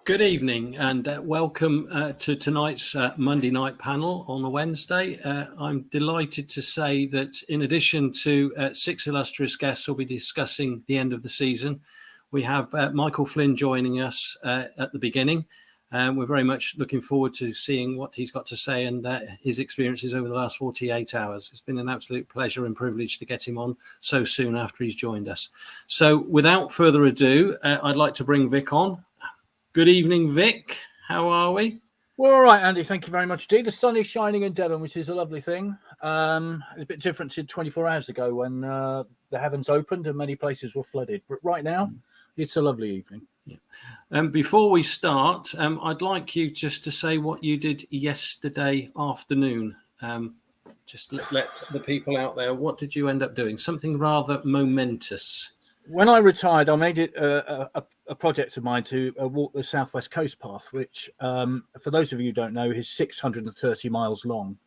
Good evening and welcome to tonight's Monday night panel on a Wednesday. I'm delighted to say that in addition to six illustrious guests who'll be discussing the end of the season, we have Michael Flynn joining us at the beginning. We're very much looking forward to seeing what he's got to say and his experiences over the last 48 hours. It's been an absolute pleasure and privilege to get him on so soon after he's joined us. So without further ado, I'd like to bring Vic on. Good evening, Vic. How are we? We're all right, Andy. Thank you very much indeed. The sun is shining in Devon, which is a lovely thing. It's a bit different to 24 hours ago when the heavens opened and many places were flooded. But right now, it's a lovely evening. Yeah. Before we start, I'd like you just to say what you did yesterday afternoon. Just let the people out there, what did you end up doing? Something rather momentous. When I retired, I made it a project of mine to walk the Southwest Coast Path, which, for those of you who don't know, is 630 miles long.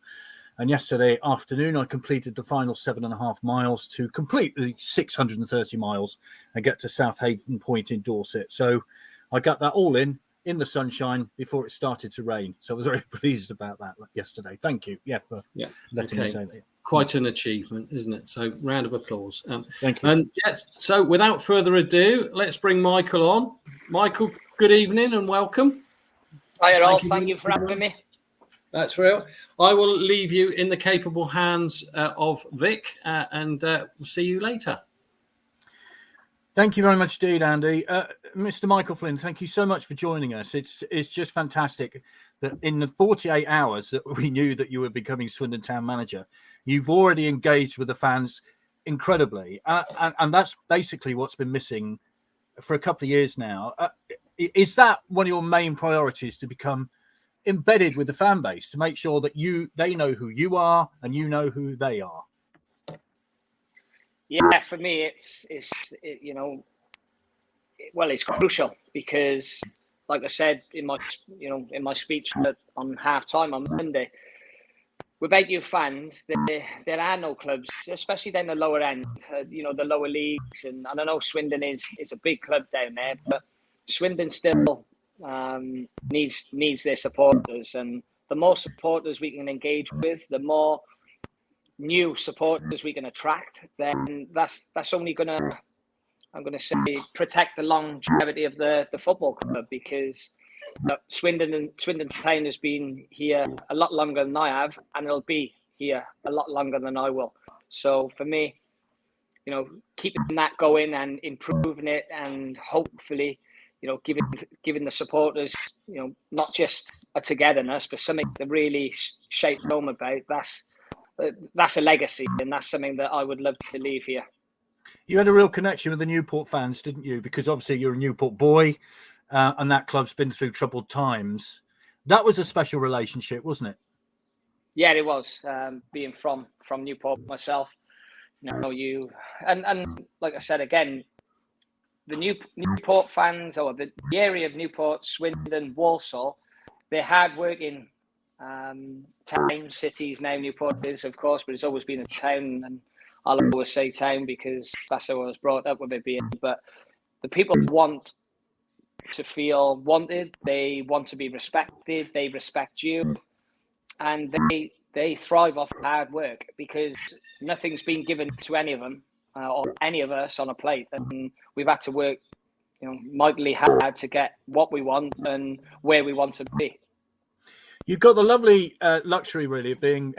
And yesterday afternoon, I completed the final 7.5 miles to complete the 630 miles and get to South Haven Point in Dorset. So I got that all in the sunshine before it started to rain. So I was very pleased about that yesterday. Thank you. For letting me say that. Quite an achievement, isn't it? So round of applause. Thank you. And yes, so without further ado, let's bring Michael on. Michael, good evening and welcome. Hi all, thank you for having me. That's real. I will leave you in the capable hands of Vic and we'll see you later. Thank you very much indeed, Andy. Mr. Michael Flynn, thank you so much for joining us. It's just fantastic that in the 48 hours that we knew that you were becoming Swindon Town manager, you've already engaged with the fans incredibly. And that's basically what's been missing for a couple of years now. Is that one of your main priorities, to become embedded with the fan base, to make sure that they know who you are and you know who they are? Yeah, for me, it's crucial because, like I said in my speech on halftime on Monday, without you fans, there are no clubs, especially down the lower end, the lower leagues. And I know Swindon is a big club down there, but Swindon still needs their supporters. And the more supporters we can engage with, the more new supporters we can attract, then that's only gonna, I'm gonna say, protect the longevity of the football club, because Swindon Town has been here a lot longer than I have, and it'll be here a lot longer than I will. So for me, keeping that going and improving it, and hopefully, giving the supporters, not just a togetherness, but something to really shape home about. That's a legacy, and that's something that I would love to leave here. You had a real connection with the Newport fans, didn't you? Because obviously you're a Newport boy, and that club's been through troubled times. That was a special relationship, wasn't it? Yeah, it was. Being from Newport myself, and like I said again, the Newport fans, or the area of Newport, Swindon, Walsall, they're hard-working town, cities now. Newport is, of course, but it's always been a town, and I'll always say town because that's how I was brought up with it being. But the people want to feel wanted, they want to be respected, they respect you, and they thrive off hard work, because nothing's been given to any of them or any of us on a plate, and we've had to work mightily hard to get what we want and where we want to be. You've got the lovely luxury, really, of being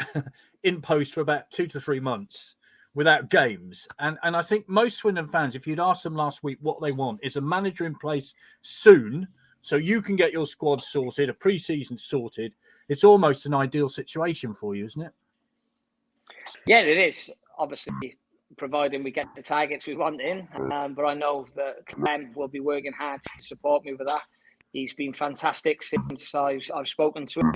in post for about 2 to 3 months without games. And I think most Swindon fans, if you'd asked them last week what they want, is a manager in place soon so you can get your squad sorted, a pre-season sorted. It's almost an ideal situation for you, isn't it? Yeah, it is. Obviously, providing we get the targets we want in. But I know that Clem will be working hard to support me with that. He's been fantastic since I've spoken to him,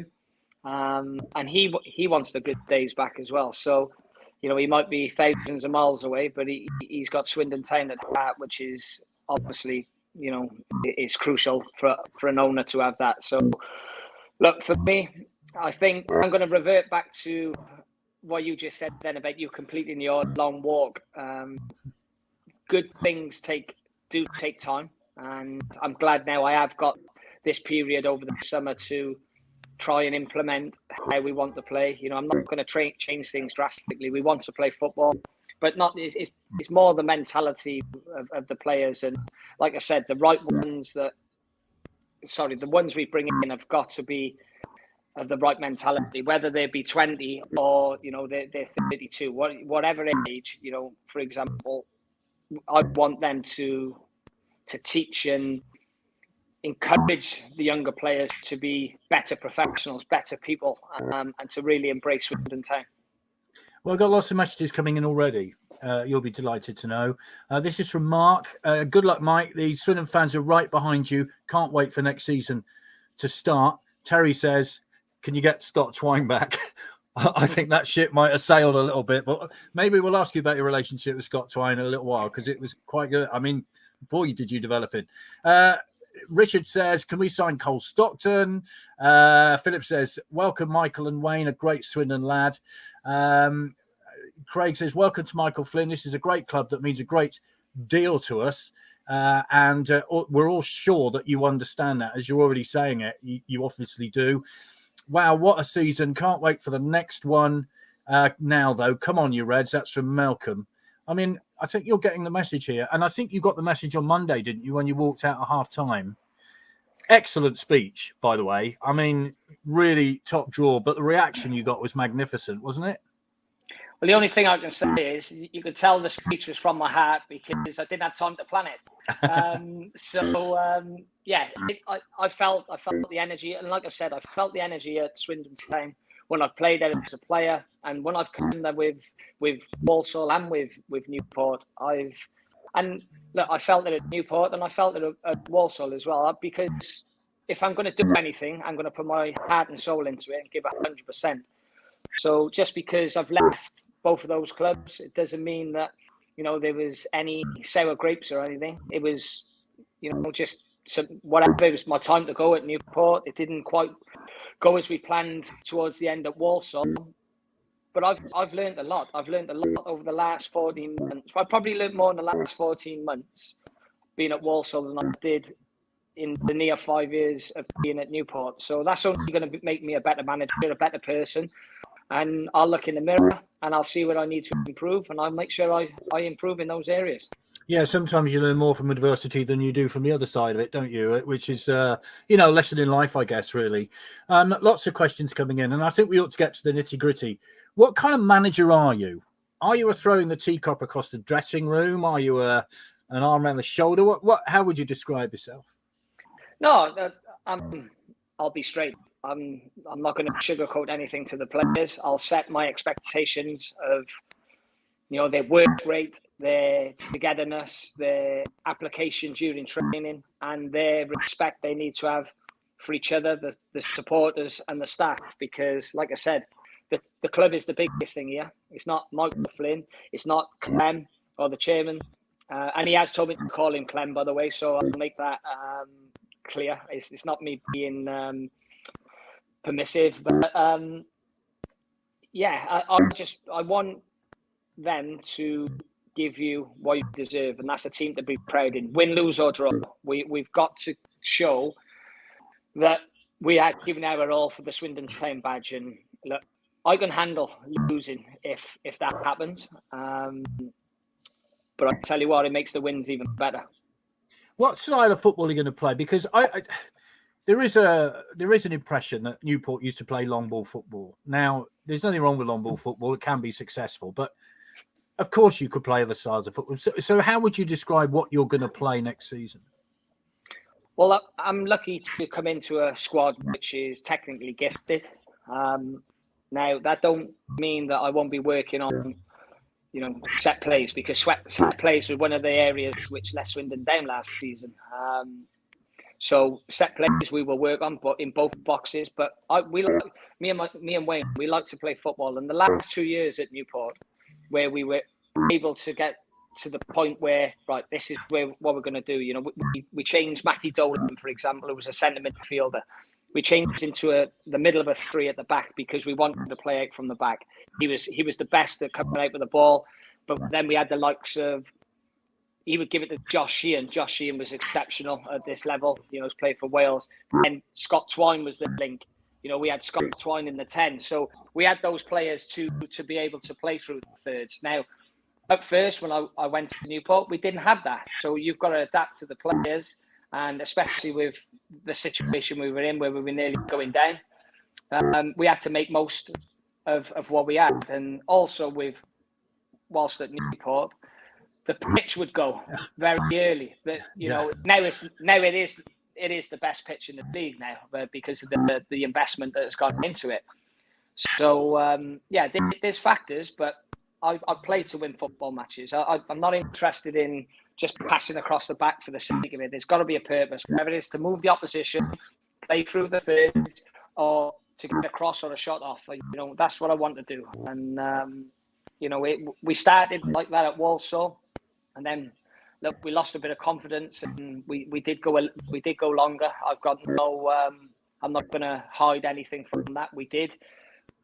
and he wants the good days back as well. So, he might be thousands of miles away, but he's got Swindon Town at heart, which is obviously, it's crucial for an owner to have that. So, look, for me, I think I'm going to revert back to what you just said then about you completing your long walk. Good things do take time. And I'm glad now I have got this period over the summer to try and implement how we want to play. I'm not going to change things drastically. We want to play football, but not. It's more the mentality of the players, and like I said, the ones we bring in have got to be of the right mentality, whether they be 20 or they're 32, whatever age. For example, I want them to teach and encourage the younger players to be better professionals, better people, and to really embrace Swindon Town. Well, I've got lots of messages coming in already. You'll be delighted to know. This is from Mark. Good luck, Mike. The Swindon fans are right behind you. Can't wait for next season to start. Terry says, can you get Scott Twine back? I think that ship might have sailed a little bit, but maybe we'll ask you about your relationship with Scott Twine in a little while, because it was quite good. I mean, boy, did you develop it. Richard says, can we sign Cole Stockton? Philip says, welcome Michael and Wayne, a great Swindon lad. Craig says, welcome to Michael Flynn. This is a great club that means a great deal to us. And we're all sure that you understand that. As you're already saying it, you obviously do. Wow, what a season. Can't wait for the next one. Now, though, come on, you Reds. That's from Malcolm. I mean, I think you're getting the message here. And I think you got the message on Monday, didn't you, when you walked out at half-time? Excellent speech, by the way. I mean, really top draw. But the reaction you got was magnificent, wasn't it? Well, the only thing I can say is you could tell the speech was from my heart because I didn't have time to plan it. I felt the energy. And like I said, I felt the energy at Swindon Town when I've played there as a player, and when I've come there with Walsall and with Newport. I felt it at Newport and I felt it at Walsall as well, because if I'm going to do anything, I'm going to put my heart and soul into it and give 100%. So just because I've left both of those clubs, it doesn't mean that there was any sour grapes or anything. It was just whatever. It was my time to go at Newport. It didn't quite go as we planned towards the end at Walsall, but I've learned a lot. I've learned a lot over the last 14 months. I probably learned more in the last 14 months being at Walsall than I did in the near 5 years of being at Newport. So that's only going to make me a better manager, a better person. And I'll look in the mirror and I'll see what I need to improve, and I'll make sure I improve in those areas. Yeah, sometimes you learn more from adversity than you do from the other side of it, don't you? Which is, lesson in life, I guess, really. Lots of questions coming in, and I think we ought to get to the nitty-gritty. What kind of manager are you? Are you a throwing the teacup across the dressing room? Are you an arm around the shoulder? How would you describe yourself? No, I'll be straight. I'm not going to sugarcoat anything to the players. I'll set my expectations of, their work rate, their togetherness, their application during training, and their respect they need to have for each other, the supporters and the staff. Because, like I said, the club is the biggest thing here. It's not Michael Flynn. It's not Clem or the chairman. And he has told me to call him Clem, by the way, so I'll make that clear. It's not me being permissive, but I want them to give you what you deserve, and that's a team to be proud in. Win, lose or draw, we've got to show that we are giving our all for the Swindon Town badge. And look, I can handle losing if that happens, but I tell you what, it makes the wins even better. What style of football are you going to play? Because There is an impression that Newport used to play long ball football. Now, there's nothing wrong with long ball football. It can be successful, but of course you could play other styles of football. So how would you describe what you're going to play next season? Well, I'm lucky to come into a squad which is technically gifted. Now, that don't mean that I won't be working on, set plays, because set plays were one of the areas which let Swindon down last season. So set plays we will work on, but in both boxes. But me and Wayne, we like to play football. And the last 2 years at Newport, where we were able to get to the point where, right, this is what we're going to do. We changed Matty Dolan, for example, who was a centre midfielder. We changed into the middle of a three at the back because we wanted to play out from the back. He was the best at coming out with the ball. But then we had the likes of he would give it to Josh Sheehan. Josh Sheehan was exceptional at this level. He's played for Wales. And Scott Twine was the link. We had Scott Twine in the 10. So we had those players to be able to play through the thirds. Now, at first, when I went to Newport, we didn't have that. So you've got to adapt to the players, and especially with the situation we were in, where we were nearly going down. We had to make most of what we had. And also whilst at Newport, the pitch would go very early. But now it is the best pitch in the league now, because of the investment that has gone into it. So there's factors, but I play to win football matches. I'm not interested in just passing across the back for the sake of it. There's got to be a purpose, whether it is to move the opposition, play through the third, or to get a cross or a shot off. That's what I want to do. And we started like that at Walsall, and then look, we lost a bit of confidence, and we did go longer. I've got I'm not going to hide anything from that. We did,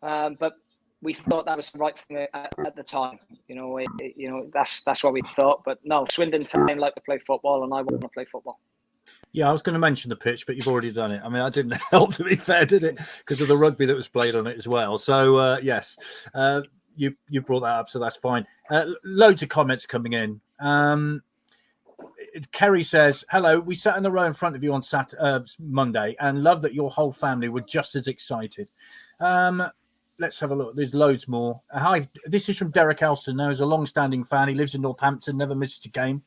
but we thought that was the right thing at the time. That's what we thought. But no, Swindon Town like to play football, and I want to play football. Yeah, I was going to mention the pitch, but you've already done it. I mean, I didn't help, to be fair, did it? Because of the rugby that was played on it as well. So yes, you brought that up, so that's fine. Loads of comments coming in. Kerry says, hello, we sat in the row in front of you on Monday and love that your whole family were just as excited. Let's have a look. There's loads more. Hi, this is from Derek Elston. Now, he's a long-standing fan. He lives in Northampton, never misses a game.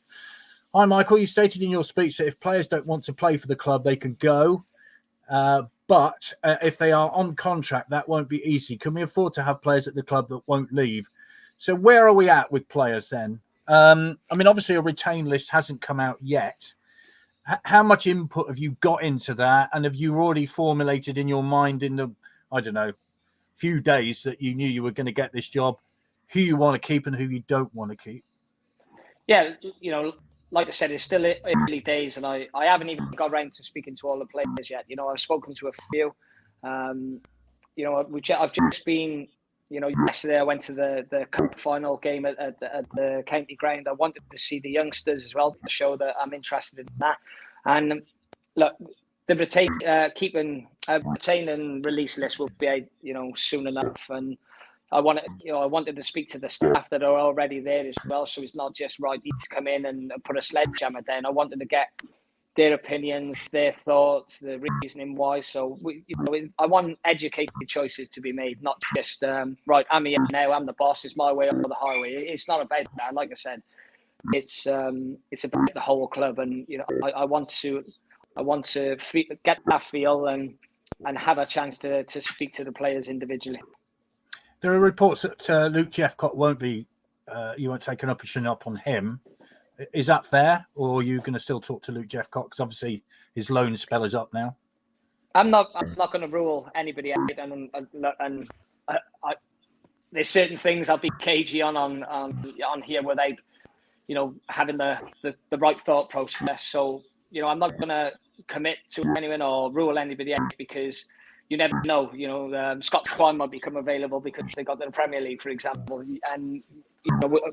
Hi, Michael. You stated in your speech that if players don't want to play for the club, they can go. But if they are on contract, that won't be easy. Can we afford to have players at the club that won't leave? So where are we at with players then? I mean, obviously a retain list hasn't come out yet. How much input have you got into that? And have you already formulated in your mind in the, few days that you knew you were going to get this job, who you want to keep and who you don't want to keep? Yeah, like I said, it's still early days, and I haven't even got around to speaking to all the players yet. I've spoken to a few. I've just been, yesterday I went to the cup final game at the county ground. I wanted to see the youngsters as well to show that I'm interested in that. And look, the retain and release list will be, soon enough. And I wanted to speak to the staff that are already there as well. So it's not just right, you need to come in and put a sledgehammer down. I wanted to get their opinions, their thoughts, the reasoning why. So I want educated choices to be made, not just right, I'm here now, I'm the boss, it's my way or the highway. It's not about that. Like I said, it's about the whole club, and I want to get that feel and have a chance to speak to the players individually. There are reports that Luke Jeffcott won't be. You won't take an option up on him. Is that fair, or are you going to still talk to Luke Jeffcott? Because obviously his loan spell is up now. I'm not going to rule anybody out, and there's certain things I'll be cagey on here without having the right thought process. So I'm not going to commit to anyone or rule anybody out, because you never know. Scott Twine might become available because they got to the Premier League, for example, and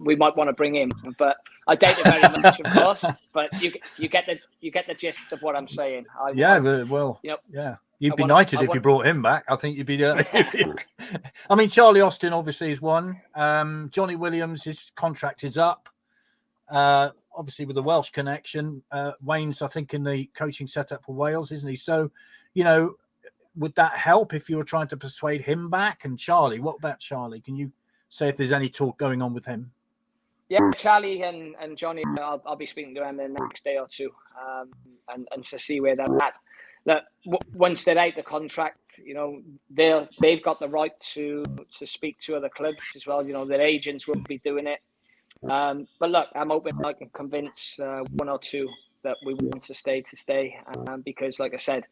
we might want to bring him. But I doubt it very much, of course. But you get the gist of what I'm saying. Yeah. You'd be knighted if you brought him back. I think you'd be. I mean, Charlie Austin obviously is one. Johnny Williams, his contract is up. Obviously with the Welsh connection. Wayne's, I think, in the coaching setup for Wales, isn't he? So, would that help if you were trying to persuade him back? And Charlie, what about Charlie? Can you say if there's any talk going on with him? Yeah, Charlie and Johnny, I'll be speaking to them in the next day or two, and to see where they're at. Look, once they're out the contract, they've got the right to speak to other clubs as well. Their agents will be doing it. But look, I'm hoping I can convince one or two that we want to stay, because, like I said,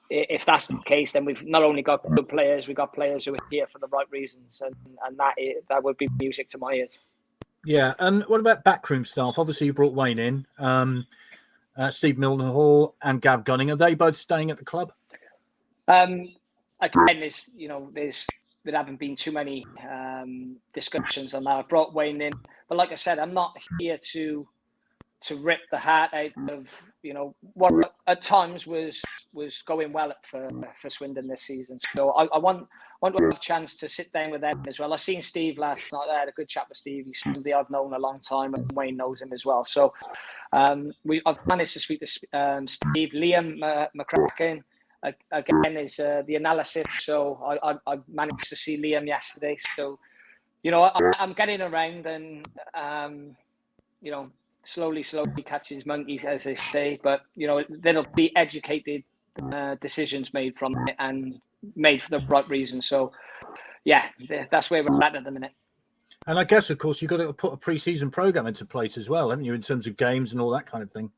if that's the case, then we've not only got good players, we've got players who are here for the right reasons, and that would be music to my ears. Yeah, and what about backroom staff? Obviously, you brought Wayne in, Steve Milner-Hall and Gav Gunning. Are they both staying at the club? Again, there haven't been too many discussions on that. I brought Wayne in, but like I said, I'm not here to to rip the heart out of, you know, what at times was going well for Swindon this season. So I want to have a chance to sit down with them as well. I seen Steve last night. I had a good chat with Steve. He's somebody I've known a long time, and Wayne knows him as well. So I've managed to speak to Steve. Liam McCracken again is the analysis. So I managed to see Liam yesterday. So, you know, I'm getting around, and you know, slowly catches monkeys, as they say. But, you know, there'll be educated decisions made from it, and made for the right reason. So, yeah, that's where we're at the minute. And I guess, of course, you've got to put a pre-season program into place as well, haven't you, in terms of games and all that kind of thing?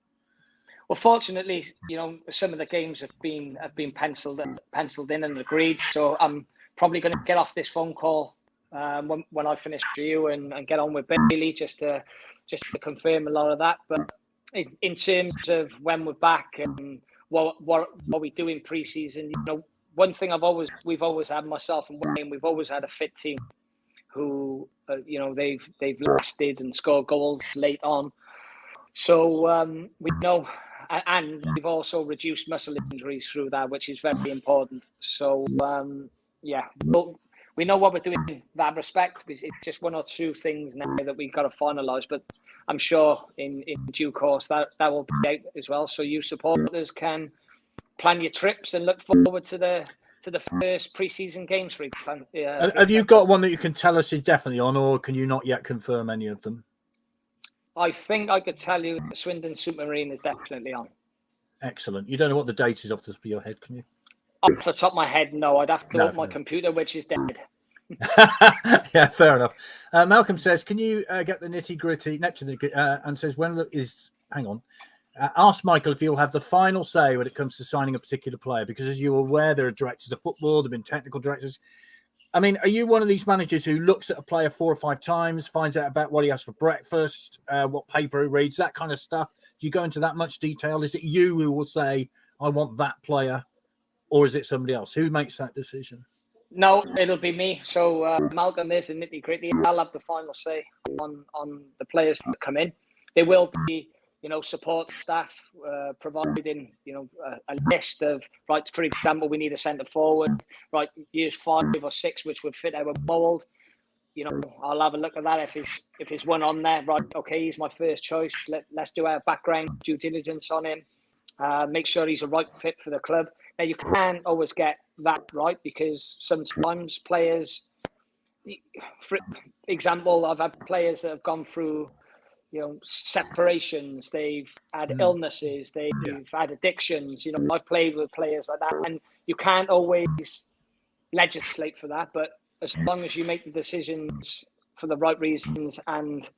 Well, fortunately, you know, some of the games have been penciled in and agreed. So I'm probably going to get off this phone call when I finish with you and get on with Bailey just to confirm a lot of that. But in terms of when we're back and what we do in pre-season, you know, one thing we've always had, myself and Wayne, we've always had a fit team who, you know, they've lasted and scored goals late on. So we know, and we've also reduced muscle injuries through that, which is very important. So yeah, we know what we're doing in that respect. It's just one or two things now that we've got to finalise, but I'm sure in due course that will be out as well. So you supporters can plan your trips and look forward to the first pre-season games for have you got one that you can tell us is definitely on, or can you not yet confirm any of them? I think I could tell you the Swindon Supermarine is definitely on. Excellent. You don't know what the date is off the top of your head, can you? Off the top of my head, no. I'd have to open my computer, which is dead. Yeah, fair enough. Malcolm says, can you get the nitty-gritty next to the and says, hang on. Ask Michael if he'll have the final say when it comes to signing a particular player, because as you're aware, there are directors of football, there have been technical directors. I mean, are you one of these managers who looks at a player 4 or 5 times, finds out about what he has for breakfast, what paper he reads, that kind of stuff? Do you go into that much detail? Is it you who will say, I want that player, or is it somebody else? Who makes that decision? No, it'll be me. So Malcolm, there's the nitty-gritty. I'll have the final say on the players that come in. There will be, you know, support staff providing, you know, a list of, right, for example, we need a centre forward, right, years 5 or 6, which would fit our mould. You know, I'll have a look at that. If it's one on there, right, okay, he's my first choice. Let's do our background due diligence on him. Make sure he's a right fit for the club. Now, you can't always get that right, because sometimes players, for example, I've had players that have gone through, you know, separations, they've had illnesses, they've had addictions. You know, I've played with players like that, and you can't always legislate for that. But as long as you make the decisions for the right reasons and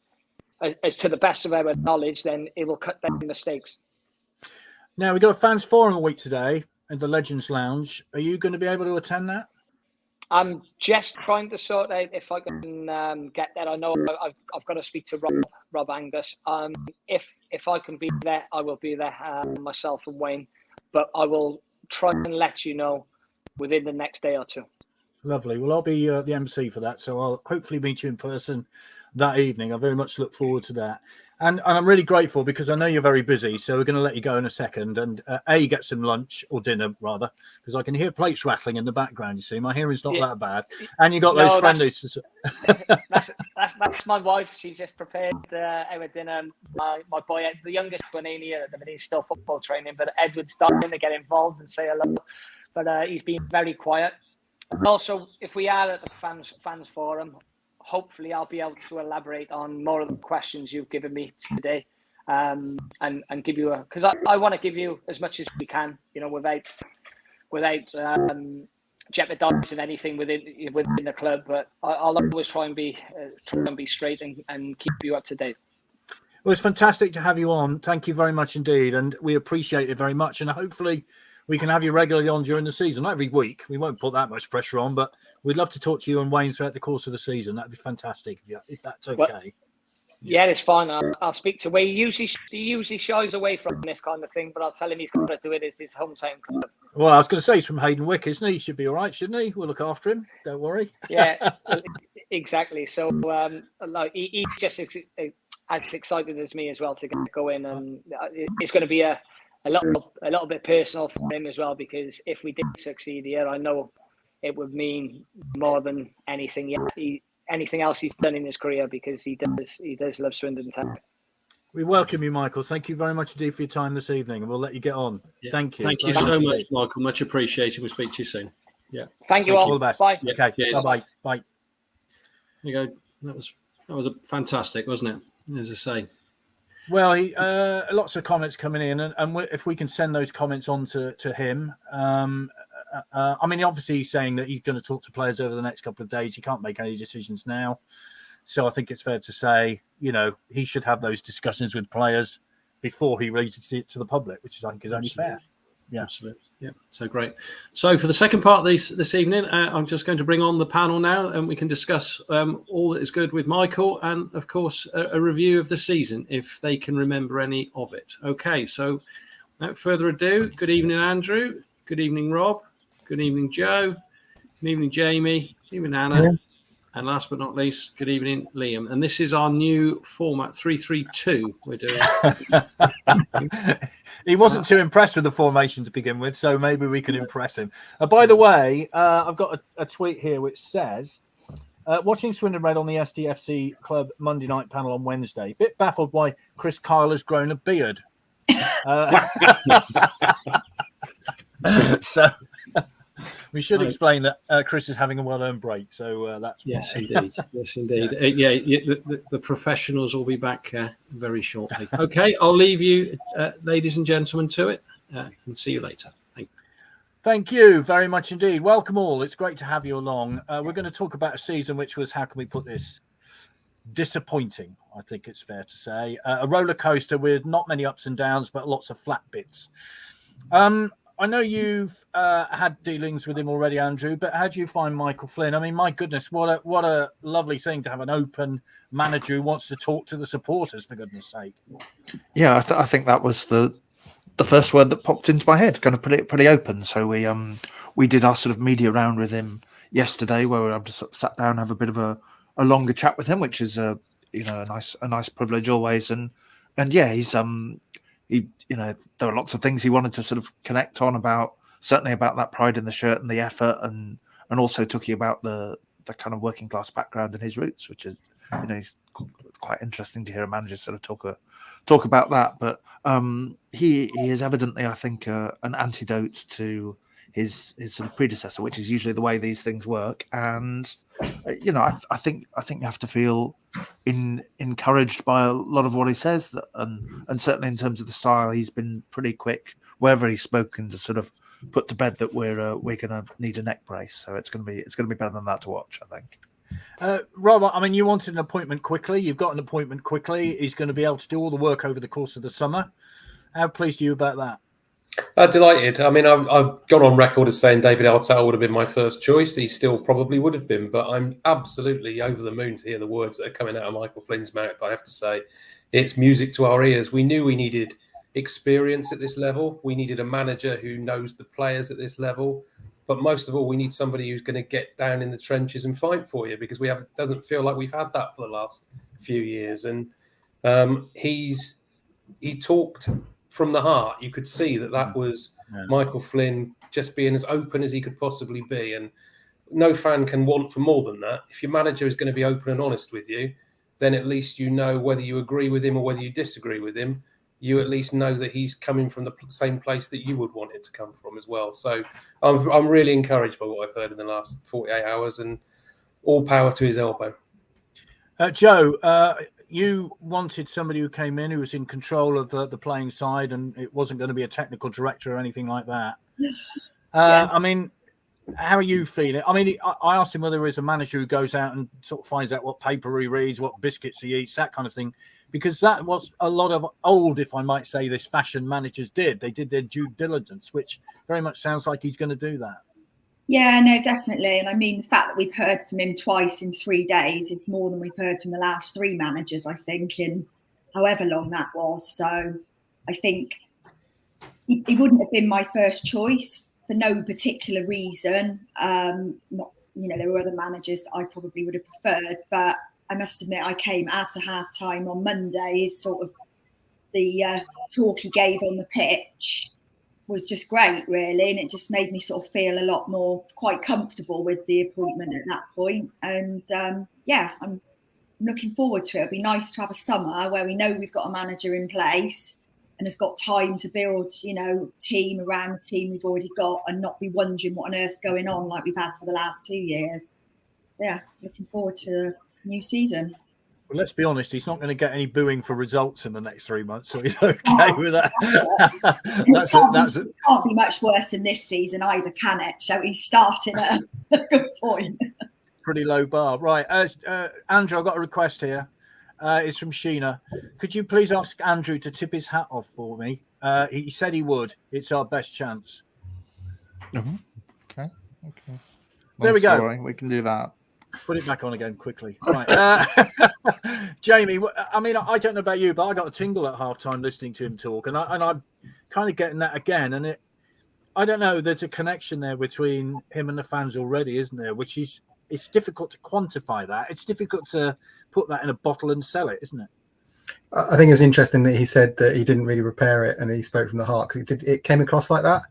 as to the best of our knowledge, then it will cut down mistakes. Now, we've got a fans forum a week today at the Legends Lounge. Are you going to be able to attend that? I'm just trying to sort out if I can get there. I know I've got to speak to Rob Angus. If I can be there, I will be there, myself and Wayne. But I will try and let you know within the next day or two. Lovely. Well, I'll be the MC for that, so I'll hopefully meet you in person that evening. I very much look forward to that. And I'm really grateful, because I know you're very busy, so we're going to let you go in a second and get some lunch, or dinner rather, because I can hear plates rattling in the background. You see, my hearing's not that bad, and you got those friendlies. That's my wife. She's just prepared our dinner. My boy, the youngest one in here at the minute, he's still football training, but Edward's starting to get involved and say hello. But he's been very quiet. And also, if we are at the fans forum, hopefully I'll be able to elaborate on more of the questions you've given me today, and give you because I want to give you as much as we can, you know, without jeopardizing anything within the club. But I'll always try and be straight and keep you up to date. Well, it's fantastic to have you on. Thank you very much indeed, and we appreciate it very much. And hopefully we can have you regularly on during the season, not every week. We won't put that much pressure on, but we'd love to talk to you and Wayne throughout the course of the season. That'd be fantastic if that's okay. Well, yeah, it's fine. I'll speak to Wayne. He usually shies away from this kind of thing, but I'll tell him he's got to do it. It's his hometown club. Well, I was going to say he's from Hayden Wick, isn't he? He should be all right, shouldn't he? We'll look after him. Don't worry. Yeah, exactly. So, he just as excited as me as well to get going, and it's going to be a little bit personal for him as well, because if we did succeed here, I know it would mean more than anything anything else he's done in his career, because he does love Swindon Town. We welcome you, Michael. Thank you very much indeed for your time this evening, and we'll let you get on. Yeah. Thank you. Thank you so much, Michael. Much appreciated. We'll speak to you soon. Yeah. Thank you all. All the best. Bye. Okay. Cheers. Bye. Bye. There you go. That was a fantastic, wasn't it? As I say. Well, lots of comments coming in, and if we can send those comments on to him. I mean, obviously he's saying that he's going to talk to players over the next couple of days. He can't make any decisions now. So I think it's fair to say, he should have those discussions with players before he releases it to the public, which I think is only fair. Yeah, absolutely. Yeah, so great. So for the second part of this evening, I'm just going to bring on the panel now, and we can discuss all that is good with Michael, and of course a review of the season if they can remember any of it. Okay, so without further ado, good evening, Andrew. Good evening, Rob. Good evening, Joe. Good evening, Jamie. Good evening, Anna. Yeah. And last but not least, good evening, Liam. And this is our new format, 3-3-2 we're doing. He wasn't too impressed with the formation to begin with, so maybe we could impress him. By the way, I've got a tweet here which says, watching Swindon Red on the SDFC Club Monday night panel on Wednesday, bit baffled why Chris Kyle has grown a beard. So we should explain that Chris is having a well-earned break. So that's yes, indeed. Yes, indeed. The professionals will be back very shortly. Okay, I'll leave you, ladies and gentlemen, to it, and see you later. Thank you very much indeed. Welcome all. It's great to have you along. We're going to talk about a season which was, how can we put this, disappointing, I think it's fair to say. A roller coaster with not many ups and downs, but lots of flat bits. I know you've had dealings with him already, Andrew, but how do you find Michael Flynn? I mean, my goodness, what a lovely thing to have an open manager who wants to talk to the supporters, for goodness sake. Yeah, I think that was the first word that popped into my head, kind of pretty open. So we did our sort of media round with him yesterday, where we just sat down and have a bit of a longer chat with him, which is a nice privilege always. And yeah, he's there are lots of things he wanted to sort of connect on certainly about that pride in the shirt and the effort, and also talking about the kind of working class background and his roots, which is, it's quite interesting to hear a manager sort of talk about that. But he is evidently, I think, an antidote to his sort of predecessor, which is usually the way these things work. And I think you have to feel encouraged by a lot of what he says, and certainly in terms of the style, he's been pretty quick wherever he's spoken to sort of put to bed that we're going to need a neck brace. So it's going to be better than that to watch, I think. Rob, I mean, you wanted an appointment quickly. You've got an appointment quickly. He's going to be able to do all the work over the course of the summer. How pleased are you about that? Delighted. I mean, I've gone on record as saying David Arteta would have been my first choice. He still probably would have been, but I'm absolutely over the moon to hear the words that are coming out of Michael Flynn's mouth. I have to say, it's music to our ears. We knew we needed experience at this level. We needed a manager who knows the players at this level. But most of all, we need somebody who's going to get down in the trenches and fight for you, because doesn't feel like we've had that for the last few years. And he talked from the heart. You could see that was Michael Flynn just being as open as he could possibly be. And no fan can want for more than that. If your manager is going to be open and honest with you, then at least whether you agree with him or whether you disagree with him, you at least know that he's coming from the same place that you would want it to come from as well. So I'm really encouraged by what I've heard in the last 48 hours, and all power to his elbow. Joe, you wanted somebody who came in who was in control of the playing side, and it wasn't going to be a technical director or anything like that. I mean, how are you feeling? I mean, I asked him whether he's a manager who goes out and sort of finds out what paper he reads, what biscuits he eats, that kind of thing, because that was a lot of old, if I might say this, fashion managers did. They did their due diligence, which very much sounds like he's going to do that. Yeah, no, definitely. And I mean, the fact that we've heard from him twice in 3 days is more than we've heard from the last 3 managers, I think, in however long that was. So I think he wouldn't have been my first choice for no particular reason. There were other managers that I probably would have preferred, but I must admit, I came after half time on Monday. Is sort of the talk he gave on the pitch was just great, really, and it just made me sort of feel a lot more quite comfortable with the appointment at that point. And yeah, I'm looking forward to it. It'll be nice to have a summer where we know we've got a manager in place and has got time to build, you know, team around the team we've already got and not be wondering what on earth's going on like we've had for the last 2 years. So yeah, looking forward to the new season. Well, let's be honest, he's not going to get any booing for results in the next 3 months, so he's okay with that. Can't be much worse than this season either, can it? So he's starting at a good point. Pretty low bar. Right. Andrew, I've got a request here. It's from Sheena. Could you please ask Andrew to tip his hat off for me? He said he would. It's our best chance. Okay. There we go. We can do that. Put it back on again quickly. Right. Jamie, I mean, I don't know about you, but I got a tingle at halftime listening to him talk, and I'm kind of getting that again. And I don't know, there's a connection there between him and the fans already, isn't there? Which is, it's difficult to quantify that. It's difficult to put that in a bottle and sell it, isn't it? I think it was interesting that he said that he didn't really repair it and he spoke from the heart, because it came across like that.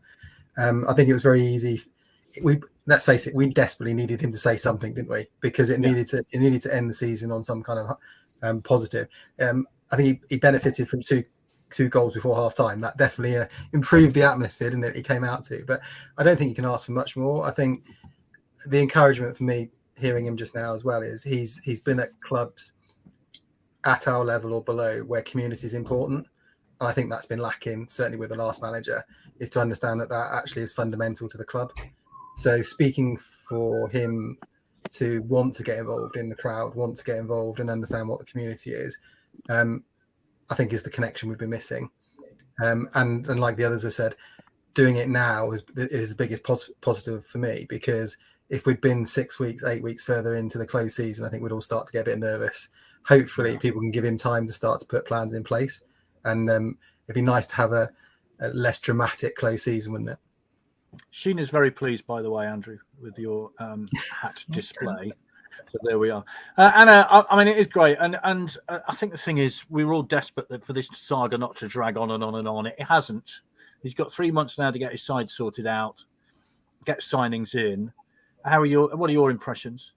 I think it was very easy. Let's face it, we desperately needed him to say something, didn't we? Because it needed to end the season on some kind of positive. I think he benefited from two goals before half time. That definitely improved the atmosphere, didn't it? He came out to, but I don't think you can ask for much more. I think the encouragement for me hearing him just now as well is he's been at clubs at our level or below where community is important. And I think that's been lacking, certainly with the last manager, is to understand that actually is fundamental to the club. So speaking for him to want to get involved in the crowd, want to get involved and understand what the community is, I think is the connection we've been missing. And like the others have said, doing it now is the biggest positive for me, because if we'd been 6 weeks, 8 weeks further into the close season, I think we'd all start to get a bit nervous. Hopefully people can give him time to start to put plans in place. And it'd be nice to have a less dramatic close season, wouldn't it? Sheena's very pleased, by the way, Andrew, with your hat display. So there we are. Anna, I mean, it is great. And I think the thing is, we were all desperate for this saga not to drag on and on and on. It hasn't. He's got 3 months now to get his side sorted out, get signings in. What are your impressions?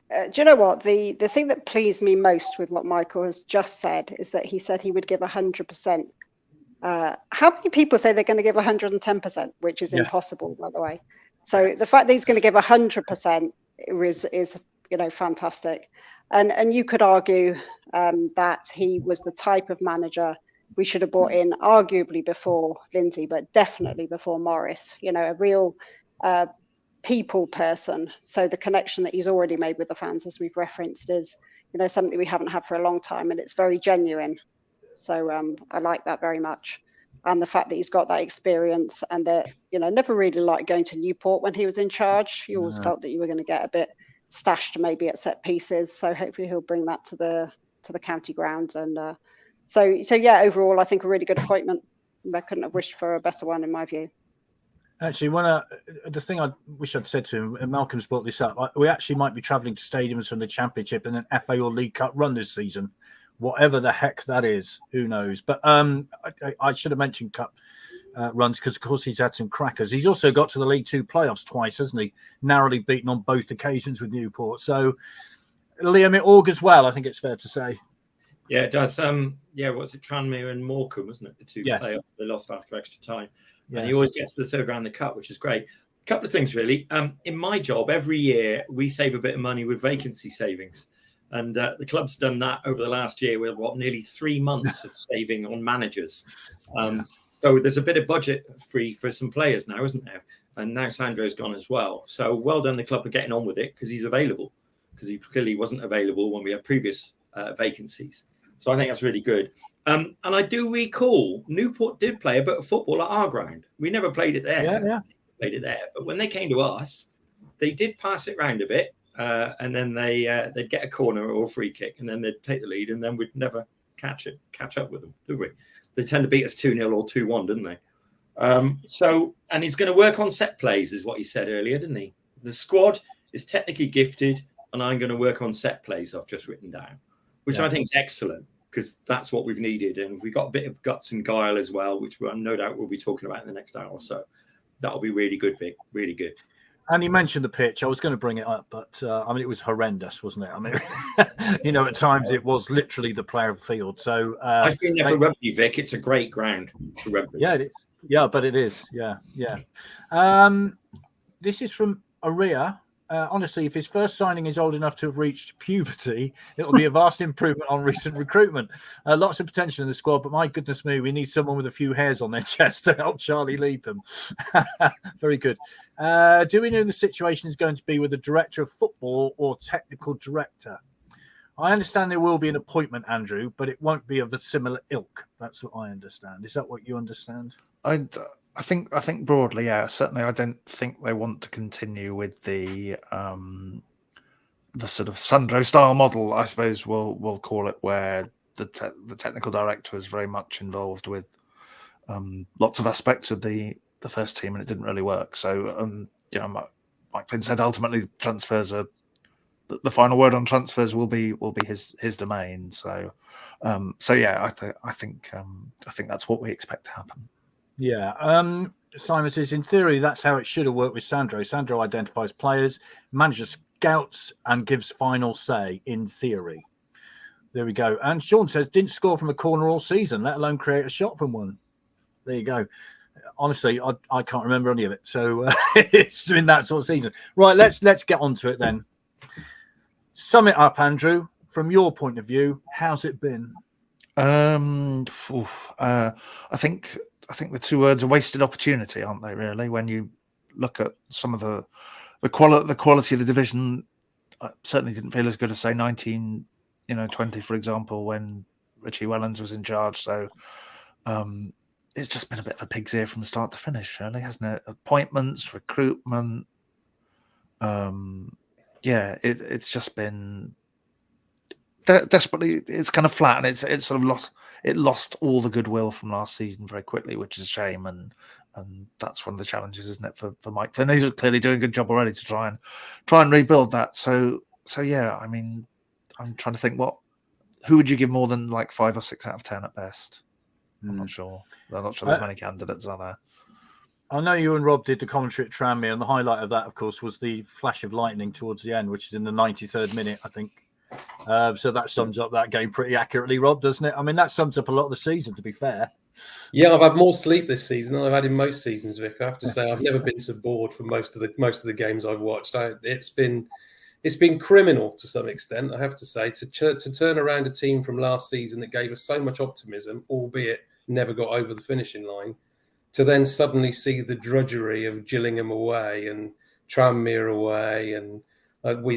Do you know what? The thing that pleased me most with what Michael has just said is that he said he would give 100%. How many people say they're going to give 110%, which is impossible, by the way. So the fact that he's going to give 100% is fantastic. And you could argue that he was the type of manager we should have brought in, arguably before Lindsay, but definitely before Morris. A real people person. So the connection that he's already made with the fans, as we've referenced, is something we haven't had for a long time, and it's very genuine. So I like that very much. And the fact that he's got that experience, and that, never really liked going to Newport when he was in charge. You always felt that you were going to get a bit stashed maybe at set pieces. So hopefully he'll bring that to the county ground. And so yeah, overall, I think a really good appointment. I couldn't have wished for a better one, in my view. Actually, the thing I wish I'd said to him, and Malcolm's brought this up, we actually might be travelling to stadiums from the Championship and an FA or League Cup run this season. Whatever the heck that is, who knows? But I should have mentioned Cup runs, because, of course, he's had some crackers. He's also got to the League Two playoffs twice, hasn't he? Narrowly beaten on both occasions with Newport. So, Liam, it augurs well, I think it's fair to say. Yeah, it does. What's it? Tranmere and Morecambe, wasn't it? The two playoffs they lost after extra time. Yeah. And he always gets to the third round of the Cup, which is great. A couple of things, really. In my job, every year we save a bit of money with vacancy savings. And the club's done that over the last year with nearly 3 months of saving on managers. So there's a bit of budget free for some players now, isn't there? And now Sandro's gone as well. So well done the club for getting on with it, because he's available, because he clearly wasn't available when we had previous vacancies. So I think that's really good. And I do recall Newport did play a bit of football at our ground. We never played it there. Yeah. Played it there. But when they came to us, they did pass it round a bit. And then they'd get a corner or a free kick, and then they'd take the lead, and then we'd never catch up with them, did we? They tend to beat us 2-0 or 2-1, didn't they? And he's going to work on set plays, is what he said earlier, didn't he? The squad is technically gifted. and I'm going to work on set plays I've just written down, which I think is excellent, because that's what we've needed. And we've got a bit of guts and guile as well, which no doubt we'll be talking about in the next hour or so. That'll be really good, Vic. Really good. And you mentioned the pitch. I was going to bring it up, but I mean, it was horrendous, wasn't it? I mean, you know, at times it was literally the player field. So I've been there for rugby, Vic. It's a great ground for rugby. Yeah, it is. Yeah, but it is. Yeah. This is from Aria. Honestly, if his first signing is old enough to have reached puberty, it'll be a vast improvement on recent recruitment. Lots of potential in the squad, but my goodness me, we need someone with a few hairs on their chest to help Charlie lead them. Very good. Do we know the situation is going to be with the director of football or technical director? I understand there will be an appointment, Andrew, but it won't be of a similar ilk. That's what I understand. Is that what you understand? I think broadly, yeah. Certainly, I don't think they want to continue with the sort of Sandro style model, I suppose we'll call it, where the technical director was very much involved with lots of aspects of the first team, and it didn't really work. So, you know, Mike Flynn said ultimately transfers are the final word on transfers will be his domain. So, yeah, I think that's what we expect to happen. Yeah. Simon says, in theory, that's how it should have worked with Sandro. Sandro identifies players, manages scouts, and gives final say, in theory. There we go. And Sean says, didn't score from a corner all season, let alone create a shot from one. There you go. Honestly, I can't remember any of it. So it's been that sort of season. Right, let's get on to it then. Sum it up, Andrew. From your point of view, how's it been? I think the two words are wasted opportunity, aren't they, really? When you look at some of the quality of the division, I certainly didn't feel as good as, say, 1920, for example, when Richie Wellens was in charge. So it's just been a bit of a pig's ear from start to finish, really, hasn't it? Appointments, recruitment. It's just been desperately, it's kind of flat, and it's sort of lost all the goodwill from last season very quickly, which is a shame, and that's one of the challenges, isn't it, for Mike Flynn? He's clearly doing a good job already to try and rebuild that. So yeah, I mean, I'm trying to think who would you give more than like 5 or 6 out of 10 at best? I'm not sure. I'm not sure there's many candidates, are there? I know you and Rob did the commentary at Tranmere, and the highlight of that, of course, was the flash of lightning towards the end, which is in the 93rd minute, I think. So that sums up that game pretty accurately, Rob, doesn't it? I mean, that sums up a lot of the season, to be fair. Yeah, I've had more sleep this season than I've had in most seasons, Vic. I have to say, I've never been so bored for most of the games I've watched. It's been criminal to some extent, I have to say, to turn around a team from last season that gave us so much optimism, albeit never got over the finishing line, to then suddenly see the drudgery of Gillingham away and Tranmere away, and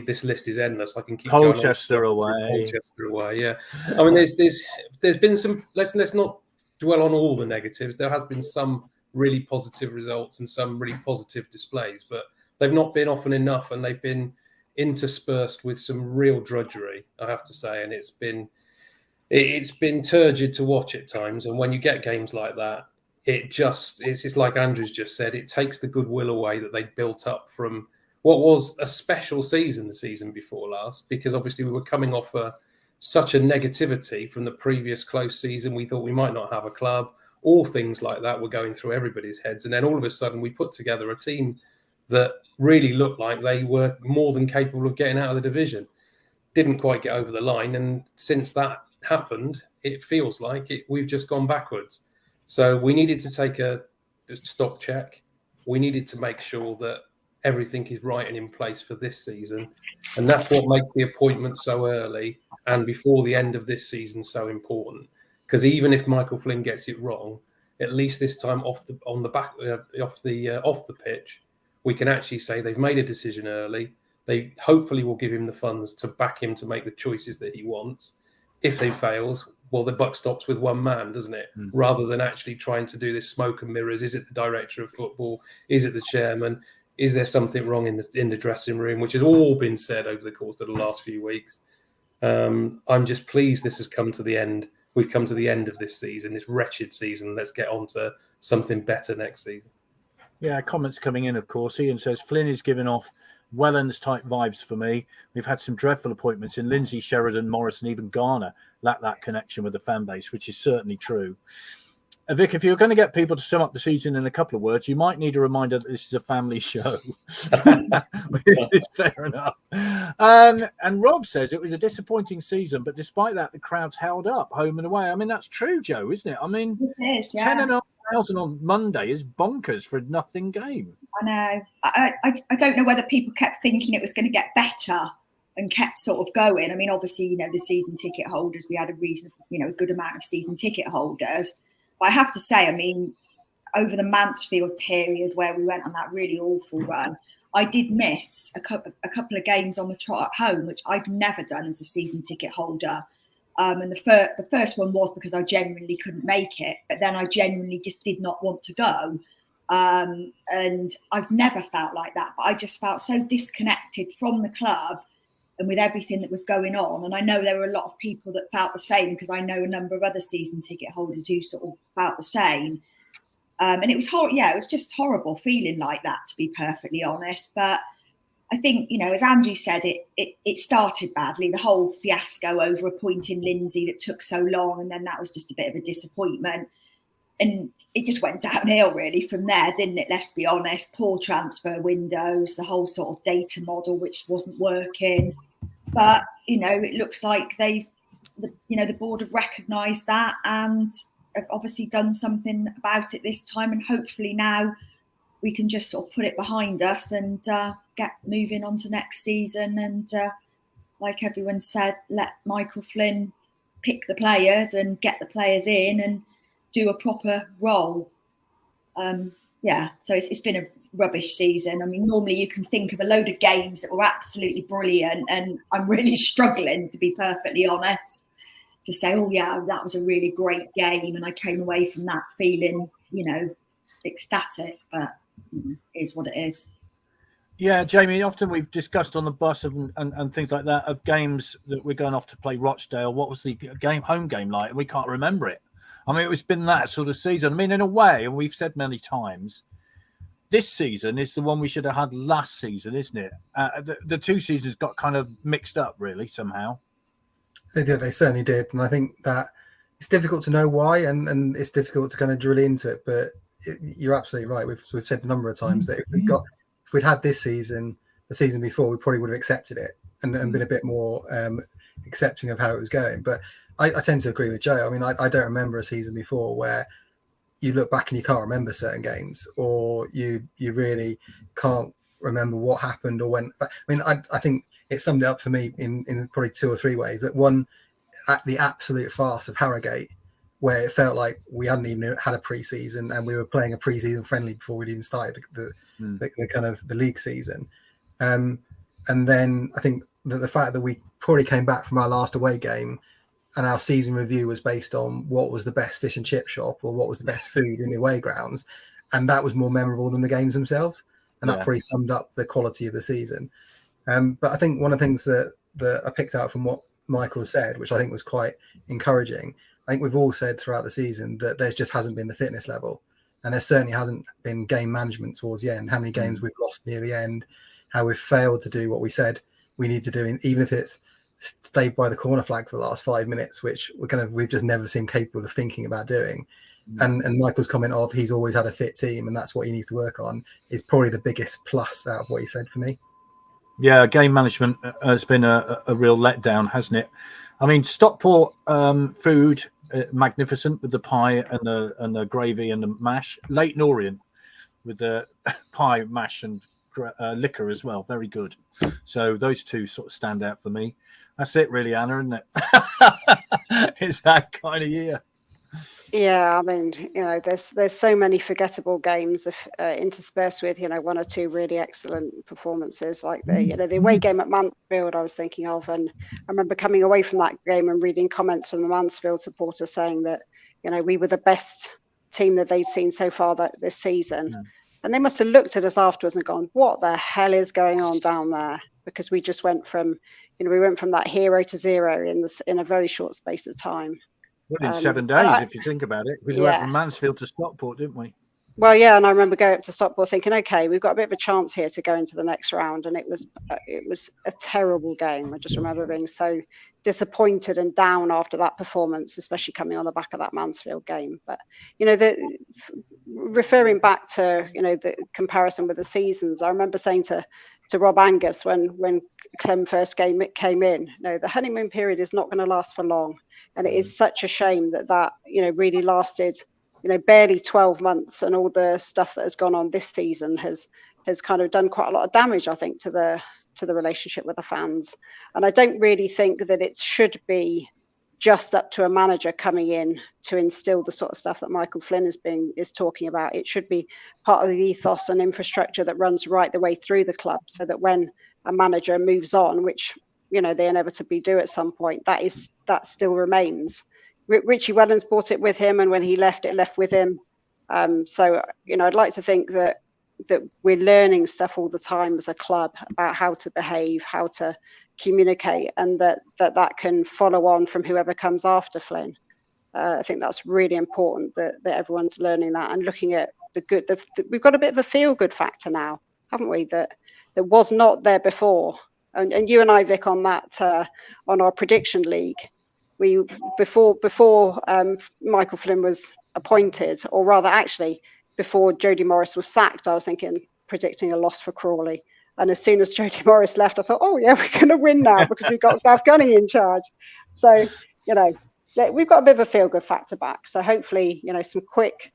this list is endless. I can keep Colchester going on. away. Colchester away, yeah. I mean, there's been some. Let's not dwell on all the negatives. There has been some really positive results and some really positive displays, but they've not been often enough, and they've been interspersed with some real drudgery, I have to say, and it's been turgid to watch at times. And when you get games like that, it's just like Andrew's just said, it takes the goodwill away that they built up from what was a special season the season before last, because obviously we were coming off such a negativity from the previous close season. We thought we might not have a club. All things like that were going through everybody's heads. And then all of a sudden we put together a team that really looked like they were more than capable of getting out of the division. Didn't quite get over the line. And since that happened, it feels like we've just gone backwards. So we needed to take a stock check. We needed to make sure that everything is right and in place for this season. And that's what makes the appointment so early and before the end of this season so important. Because even if Michael Flynn gets it wrong, at least this time off the pitch, we can actually say they've made a decision early. They hopefully will give him the funds to back him to make the choices that he wants. If they fails, well, the buck stops with one man, doesn't it? Rather than actually trying to do this smoke and mirrors. Is it the director of football? Is it the chairman? Is there something wrong in the dressing room? Which has all been said over the course of the last few weeks. I'm just pleased this has come to the end. We've come to the end of this season, this wretched season. Let's get on to something better next season. Yeah, comments coming in, of course. Ian says Flynn is giving off Wellens type vibes for me. We've had some dreadful appointments in Lindsay, Sheridan, Morris, and even Garner lack that connection with the fan base, which is certainly true. Vic, if you're going to get people to sum up the season in a couple of words, you might need a reminder that this is a family show. Fair enough. And Rob says it was a disappointing season, but despite that, the crowds held up home and away. I mean, that's true, Joe, isn't it? I mean, it is, yeah. 10,500 on Monday is bonkers for a nothing game. I know. I don't know whether people kept thinking it was going to get better and kept sort of going. I mean, obviously, the season ticket holders, we had a reasonable, a good amount of season ticket holders. But I have to say, I mean, over the Mansfield period where we went on that really awful run, I did miss a couple of games on the trot at home, which I've never done as a season ticket holder. And the first one was because I genuinely couldn't make it, but then I genuinely just did not want to go. And I've never felt like that, but I just felt so disconnected from the club and with everything that was going on. And I know there were a lot of people that felt the same, because I know a number of other season ticket holders who sort of felt the same. And it was it was just horrible feeling like that, to be perfectly honest. But I think, as Andrew said, it started badly. The whole fiasco over appointing Lindsay that took so long, and then that was just a bit of a disappointment. And it just went downhill really from there, didn't it? Let's be honest. Poor transfer windows, the whole sort of data model which wasn't working. But it looks like the board have recognised that and have obviously done something about it this time. And hopefully now we can just sort of put it behind us and get moving on to next season. And like everyone said, let Michael Flynn pick the players and get the players in and do a proper role. So it's been a rubbish season. I mean, normally you can think of a load of games that were absolutely brilliant, and I'm really struggling, to be perfectly honest, to say, oh yeah, that was a really great game and I came away from that feeling, ecstatic, but it is what it is. Yeah, Jamie, often we've discussed on the bus and things like that of games that we're going off to play Rochdale. What was the home game like? And we can't remember it. I mean, it's been that sort of season. I mean, in a way, and we've said many times, this season is the one we should have had last season, isn't it? The two seasons got kind of mixed up, really, somehow. They did. They certainly did. And I think that it's difficult to know why, and it's difficult to kind of drill into it. But you're absolutely right. We've said a number of times that if we'd had this season, the season before, we probably would have accepted it and been a bit more accepting of how it was going. But I tend to agree with Joe. I mean, I don't remember a season before where you look back and you can't remember certain games, or you really can't remember what happened or when. I mean, I think it summed it up for me in probably two or three ways. That one, at the absolute farce of Harrogate, where it felt like we hadn't even had a pre-season and we were playing a pre-season friendly before we'd even started the kind of the league season. And then I think that the fact that we probably came back from our last away game and our season review was based on what was the best fish and chip shop or what was the best food in the away grounds. And that was more memorable than the games themselves. And that probably summed up the quality of the season. But I think one of the things that I picked out from what Michael said, which I think was quite encouraging, I think we've all said throughout the season that there just hasn't been the fitness level. And there certainly hasn't been game management towards the end. How many games we've lost near the end, how we've failed to do what we said we need to do, even if it's stayed by the corner flag for the last 5 minutes, which we've just never seemed capable of thinking about doing. And Michael's comment of he's always had a fit team and that's what he needs to work on is probably the biggest plus out of what he said for me. Yeah, game management has been a real letdown, hasn't it? I mean, Stockport food, magnificent with the pie and the gravy and the mash. Leighton Orient with the pie, mash and liquor as well. Very good. So those two sort of stand out for me. That's it really, Anna, isn't it? It's that kind of year. Yeah, I mean, there's so many forgettable games interspersed with, one or two really excellent performances, like the away game at Mansfield I was thinking of. And I remember coming away from that game and reading comments from the Mansfield supporters saying that, we were the best team that they'd seen so far this season. Yeah. And they must have looked at us afterwards and gone, what the hell is going on down there? Because we just went from, we went from that hero to zero in a very short space of time. Well, in 7 days, if you think about it. We went from Mansfield to Stockport, didn't we? Well, yeah, and I remember going up to Stockport thinking, okay, we've got a bit of a chance here to go into the next round, and it was a terrible game. I just remember being so disappointed and down after that performance, especially coming on the back of that Mansfield game. But referring back to the comparison with the seasons, I remember saying to Rob Angus when Clem first came in, the honeymoon period is not going to last for long, and it is such a shame that really lasted barely 12 months, and all the stuff that has gone on this season has kind of done quite a lot of damage, I think, to the relationship with the fans. And I don't really think that it should be just up to a manager coming in to instill the sort of stuff that Michael Flynn is talking about. It should be part of the ethos and infrastructure that runs right the way through the club, so that when a manager moves on, which they inevitably do at some point, that still remains. Richie Wellens brought it with him, and when he left, it left with him. So I'd like to think that we're learning stuff all the time as a club about how to behave, how to communicate, and that can follow on from whoever comes after Flynn. I think that's really important that everyone's learning that and looking at the good. We've got a bit of a feel-good factor now, haven't we? That was not there before. And you and I, Vic, on that on our prediction league. Before Michael Flynn was appointed, or rather actually before Jody Morris was sacked, I was predicting a loss for Crawley. And as soon as Jody Morris left, I thought, oh yeah, we're going to win now because we've got Gav Gunning in charge. So, we've got a bit of a feel-good factor back. So hopefully, some quick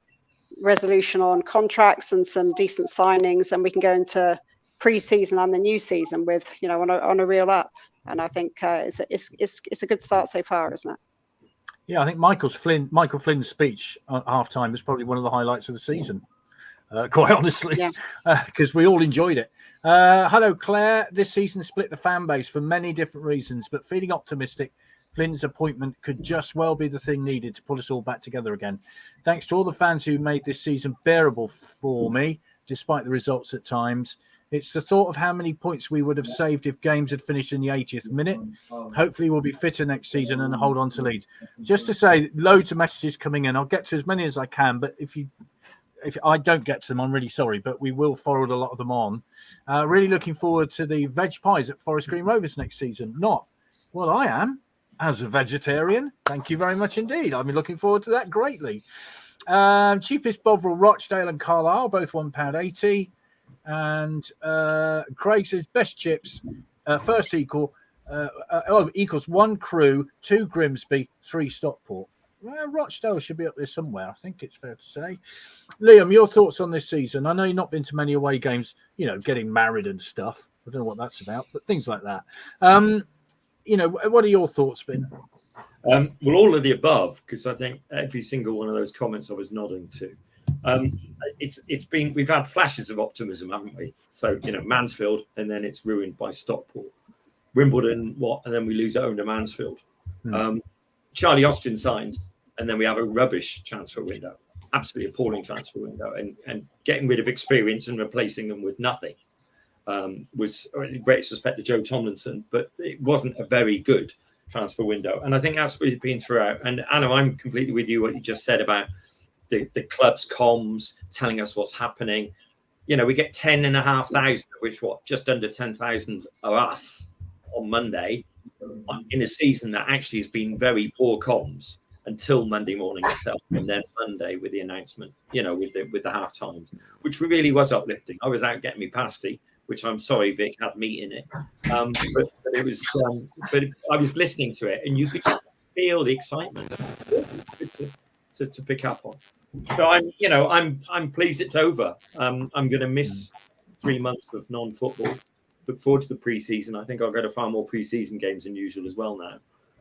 resolution on contracts and some decent signings, and we can go into pre-season and the new season with, on a real up. And I think it's a good start so far, isn't it? Yeah, I think Michael Flynn's speech at halftime was probably one of the highlights of the season, quite honestly, because we all enjoyed it. Hello, Claire. This season split the fan base for many different reasons, but feeling optimistic, Flynn's appointment could just well be the thing needed to pull us all back together again. Thanks to all the fans who made this season bearable for me, despite the results at times. It's the thought of how many points we would have saved if games had finished in the 80th minute. Hopefully we'll be fitter next season and hold on to leads. Just to say, loads of messages coming in. I'll get to as many as I can, but if I don't get to them, I'm really sorry, but we will forward a lot of them on. Really looking forward to the veg pies at Forest Green Rovers next season. Well, I am, as a vegetarian. Thank you very much indeed. I've been looking forward to that greatly. Cheapest Bovril, Rochdale and Carlisle, both £1.80. And Craig says best chips, first equals 1 Crewe, 2 Grimsby, 3 Stockport. Well, Rochdale should be up there somewhere, I think it's fair to say. Liam, your thoughts on this season? I know you've not been to many away games, getting married and stuff. I don't know what that's about, but things like that. What are your thoughts been? Well, all of the above, because I think every single one of those comments I was nodding to. We've had flashes of optimism, haven't we? So, Mansfield, and then it's ruined by Stockport. Wimbledon, and then we lose at home to Mansfield. Charlie Austin signs, and then we have a rubbish transfer window, absolutely appalling transfer window, and getting rid of experience and replacing them with nothing was great suspect to Joe Tomlinson, but it wasn't a very good transfer window. And I think that's what it's been throughout. And Anna, I'm completely with you what you just said about the club's comms telling us what's happening. We get 10,500, which just under 10,000 are us on Monday in a season that actually has been very poor comms until Monday morning itself, and then Monday with the announcement, with the half times, which really was uplifting. I was out getting me pasty, which I'm sorry Vic had meat in it, but it was. But I was listening to it, and you could feel the excitement to pick up on. So I'm pleased it's over. I'm going to miss 3 months of non-football. Look forward to the pre-season. I think I'll go to far more pre-season games than usual as well now,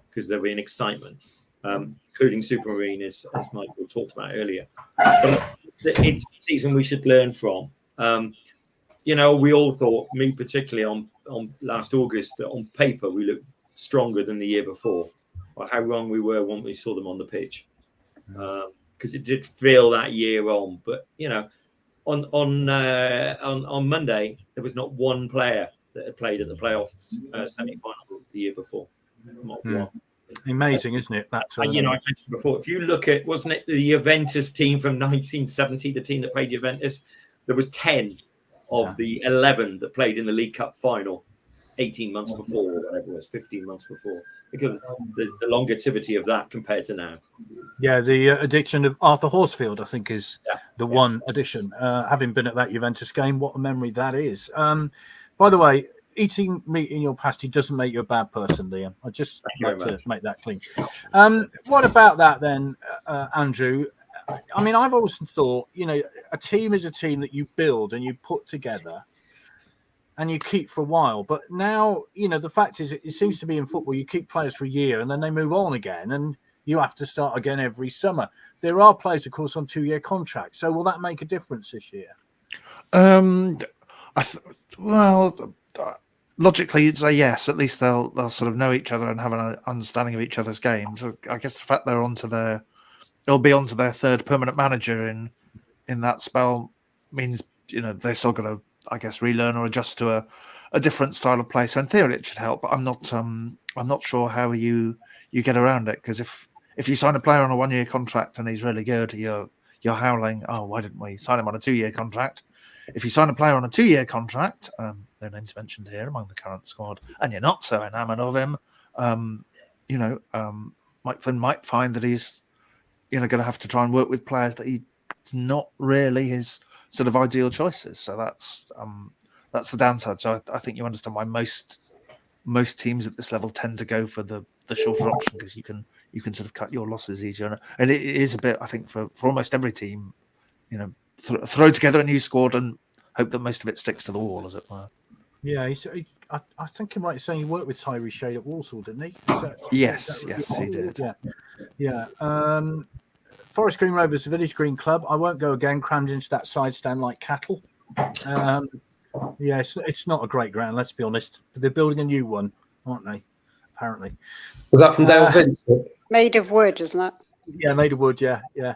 because there'll be an excitement, including Supermarine, as Michael talked about earlier. But it's a season we should learn from. We all thought, me particularly on last August, that on paper we looked stronger than the year before. Or how wrong we were when we saw them on the pitch. Because it did feel that year on, but on Monday there was not one player that had played at the playoffs semi-final the year before. Not one. Amazing, isn't it? That I mentioned before, if you look at, wasn't it the Juventus team from 1970, the team that played Juventus? There was 10 of the 11 that played in the League Cup final 18 months before, or whatever it was, 15 months before, because the longevity of that compared to now. Yeah, the addiction of Arthur Horsfield, I think, is the one addition. Having been at that Juventus game, what a memory that is. By the way, eating meat in your pasty doesn't make you a bad person, Liam. I just like to make that clean. What about that then, Andrew? I mean, I've always thought, a team is a team that you build and you put together and you keep for a while. But now, the fact is, it seems to be in football, you keep players for a year and then they move on again and you have to start again every summer. There are players, of course, on 2-year contracts. So will that make a difference this year? Logically, you'd say yes. At least they'll sort of know each other and have an understanding of each other's games. I guess the fact they'll be onto their third permanent manager in that spell means they're still got to, I guess, relearn or adjust to a different style of play. So in theory, it should help. But I'm not sure how you get around it, because if you sign a player on a 1-year contract and he's really good, you're howling, oh, why didn't we sign him on a 2-year contract? If you sign a player on a 2-year contract, their name's mentioned here among the current squad, and you're not so enamoured of him, Mike Flynn might find that he's going to have to try and work with players that he's not really his sort of ideal choices. So that's the downside. So I think you understand why most teams at this level tend to go for the shorter option, because you can sort of cut your losses easier. And it is a bit, I think, for almost every team, throw together a new squad and hope that most of it sticks to the wall, as it were. Yeah, I think he might be saying he worked with Tyree Shade at Walsall, didn't he? Yes, he did. Yeah. Forest Green Rovers, the Village Green Club. I won't go again, crammed into that side stand like cattle. It's not a great ground, let's be honest. But they're building a new one, aren't they? Apparently. Was that from Dale Vince? Made of wood, isn't it? Yeah, made of wood. Yeah. Yeah,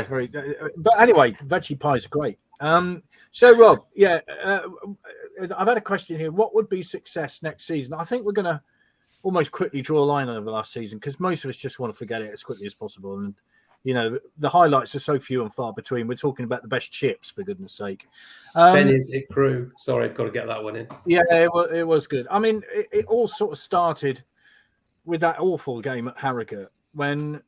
very. But anyway, veggie pies are great. So Rob, I've had a question here. What would be success next season? I think we're going to almost quickly draw a line over last season, because most of us just want to forget it as quickly as possible. And the highlights are so few and far between. We're talking about the best chips, for goodness sake. Benny's It Crew. Sorry, I've got to get that one in. Yeah, it was good. I mean, it all sort of started with that awful game at Harrogate when,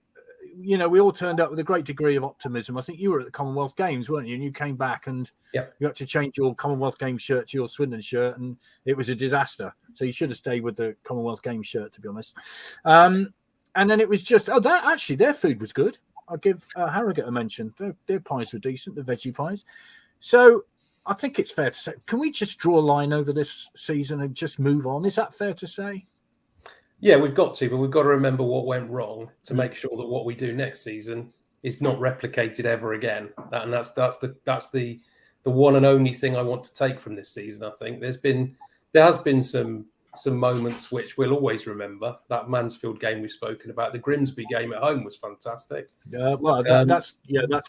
we all turned up with a great degree of optimism. I think you were at the Commonwealth Games, weren't you? And you came back and you had to change your Commonwealth Games shirt to your Swindon shirt, and it was a disaster. So you should have stayed with the Commonwealth Games shirt, to be honest. And then it was just, their food was good. I'll give Harrogate a mention. Their pies were decent, the veggie pies. So I think it's fair to say, can we just draw a line over this season and just move on? Is that fair to say? Yeah, we've got to, but we've got to remember what went wrong to make sure that what we do next season is not replicated ever again. And that's the one and only thing I want to take from this season. I think there has been some moments which we'll always remember. That Mansfield game we've spoken about, the Grimsby game at home was fantastic. Yeah, well, that's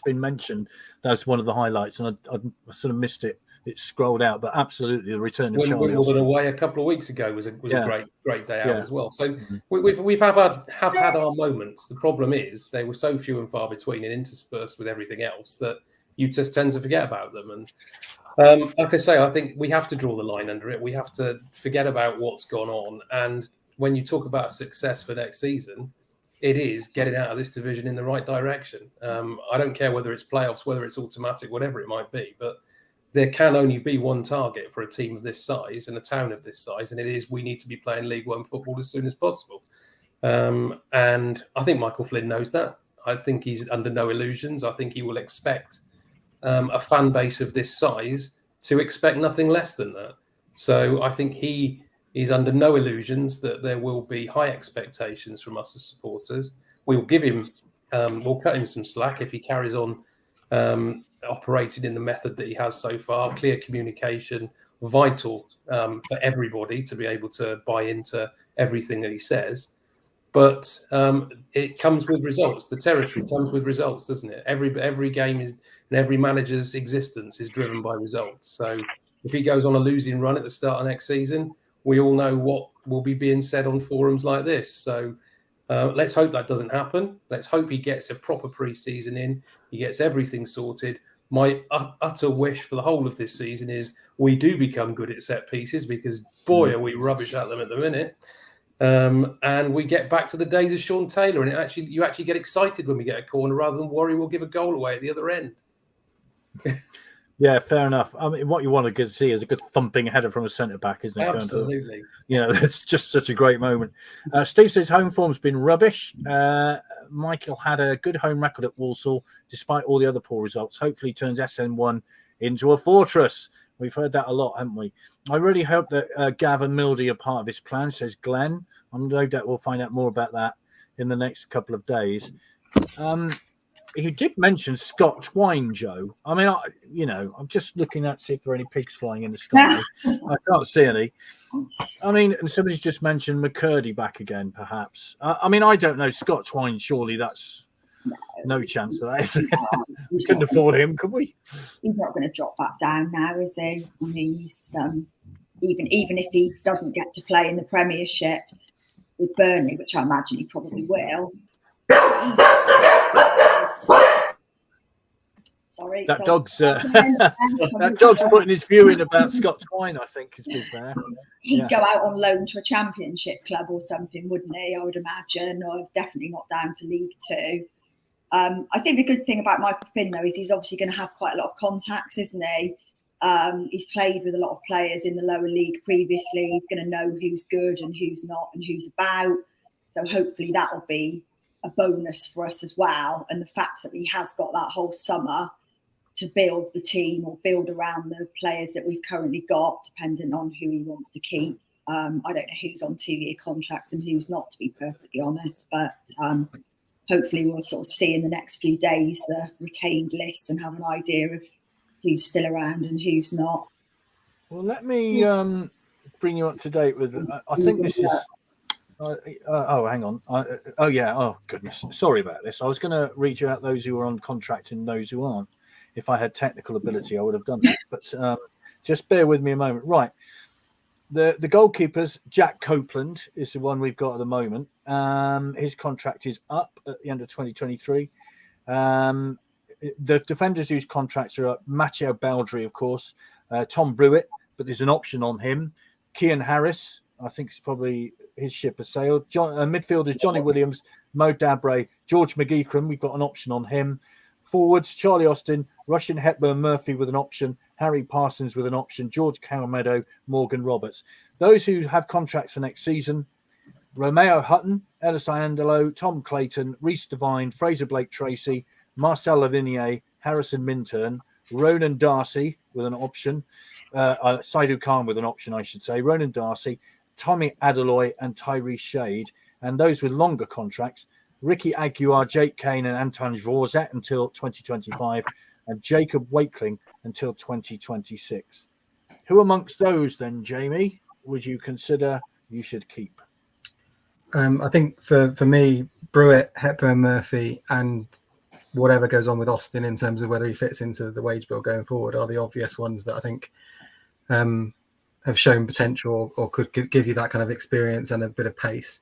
been mentioned. That's one of the highlights, and I sort of missed it. It scrolled out, but absolutely the return of Charlie Wimbledon away a couple of weeks ago was a great day out as well. So we've had our moments. The problem is they were so few and far between and interspersed with everything else that you just tend to forget about them. And like I say, I think we have to draw the line under it. We have to forget about what's gone on. And when you talk about success for next season, it is getting out of this division in the right direction. I don't care whether it's playoffs, whether it's automatic, whatever it might be, but there can only be one target for a team of this size and a town of this size, and it is we need to be playing League One football as soon as possible. And I think Michael Flynn knows that. I think he's under no illusions. I think he will expect a fan base of this size to expect nothing less than that. So I think he is under no illusions that there will be high expectations from us as supporters. We'll give him, we'll cut him some slack if he carries on operated in the method that he has so far. Clear communication, vital for everybody to be able to buy into everything that he says. But it comes with results. The territory comes with results, doesn't it? Every game is, and every manager's existence is driven by results. So if he goes on a losing run at the start of next season, we all know what will be being said on forums like this. So let's hope that doesn't happen. Let's hope he gets a proper pre-season in. He gets everything sorted. My utter wish for the whole of this season is we do become good at set pieces, because boy, are we rubbish at them at the minute. And we get back to the days of Sean Taylor, and you actually get excited when we get a corner rather than worry we'll give a goal away at the other end. Yeah, fair enough. I mean, what you want to see is a good thumping header from a centre back, isn't it? Absolutely. It's just such a great moment. Steve says home form's been rubbish. Michael had a good home record at Walsall, despite all the other poor results. Hopefully turns SN1 into a fortress. We've heard that a lot, haven't we? I really hope that Gav and Mildy are part of this plan, says Glenn. I'm no doubt we'll find out more about that in the next couple of days. He did mention Scott Twine, Joe. I mean, I'm just looking at see if there are any pigs flying in the sky. I can't see any. I mean, and somebody's just mentioned McCurdy back again, perhaps. I mean, I don't know. Scott Twine, surely that's no chance of that. We couldn't afford him, could we? He's not going to drop back down now, is he? I mean, he's even if he doesn't get to play in the Premiership with Burnley, which I imagine he probably will. Sorry, that dog's putting his view in about Scott Twine, I think, to be fair. He'd go out on loan to a Championship club or something, wouldn't he? I would imagine, or definitely not down to League Two. I think the good thing about Michael Flynn, though, is he's obviously going to have quite a lot of contacts, isn't he? He's played with a lot of players in the lower league previously. He's going to know who's good and who's not and who's about. So hopefully that will be a bonus for us as well. And the fact that he has got that whole summer to build the team or build around the players that we've currently got, depending on who he wants to keep. I don't know who's on 2-year contracts and who's not, to be perfectly honest. But hopefully we'll sort of see in the next few days the retained lists and have an idea of who's still around and who's not. Well, let me bring you up to date with. I think this is. Hang on. Oh, goodness. Sorry about this. I was going to read you out those who are on contract and those who aren't. If I had technical ability, I would have done that. But just bear with me a moment. Right. The goalkeepers, Jack Copeland is the one we've got at the moment. His contract is up at the end of 2023. The defenders whose contracts are up, Matteo Baldry, of course, Tom Brewitt, but there's an option on him. Kean Harris, I think it's probably his ship has sailed. Midfielders, Johnny Williams, Mo Dabre, George McGeecran, we've got an option on him. Forwards, Charlie Austin, Russian Hepburn Murphy with an option, Harry Parsons with an option, George Calmedo, Morgan Roberts. Those who have contracts for next season, Romeo Hutton, Ellis Iandolo, Tom Clayton, Reece Devine, Fraser Blake Tracy, Marcel Lavinier, Harrison Minturn, Ronan Darcy with an option, Saidu Khan with an option, I should say, Ronan Darcy, Tommy Adeloy and Tyrese Shade. And those with longer contracts, Ricky Aguiar, Jake Kane and Anton Dvorzak until 2025 and Jacob Wakeling until 2026. Who amongst those then, Jamie, would you consider you should keep? I think for me, Brewitt, Hepburn Murphy and whatever goes on with Austin in terms of whether he fits into the wage bill going forward are the obvious ones that I think have shown potential or could give you that kind of experience and a bit of pace.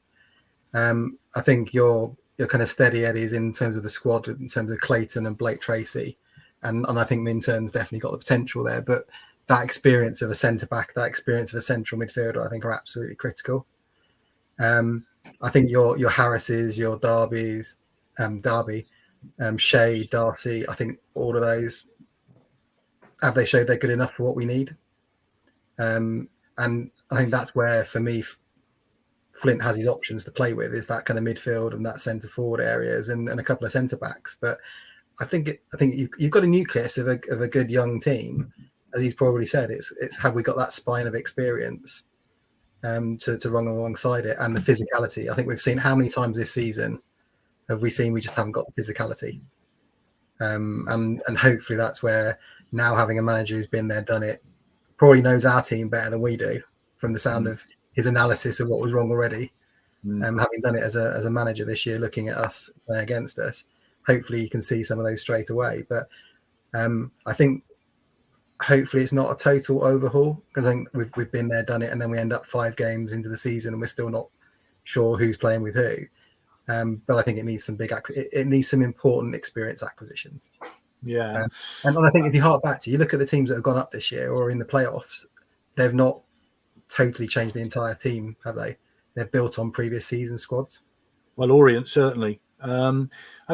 I think your kind of steady eddies in terms of the squad, in terms of Clayton and Blake Tracy, and I think Minturn's definitely got the potential there. But that experience of a centre back, that experience of a central midfielder, I think are absolutely critical. I think your Harrises, your Darby, Shea, Darcy, I think all of those, have they showed they're good enough for what we need? And I think that's where, for me, Flint has his options to play with, is that kind of midfield and that centre forward areas and a couple of centre backs. But I think you've got a nucleus of a good young team, as he's probably said. It's have we got that spine of experience to run alongside it, and the physicality. I think we've seen how many times this season have we seen we just haven't got the physicality, and hopefully that's where now having a manager who's been there, done it, probably knows our team better than we do from the sound of his analysis of what was wrong already. Having done it as a manager this year, looking at us against us, hopefully you can see some of those straight away. But I think hopefully it's not a total overhaul, because I think we've been there, done it, and then we end up 5 games into the season and we're still not sure who's playing with who. But I think it needs some it needs some important experience acquisitions. Yeah. And I think if you hark back to, you look at the teams that have gone up this year or in the playoffs, they've not totally changed the entire team, have they? They're built on previous season squads. Well, Orient certainly. I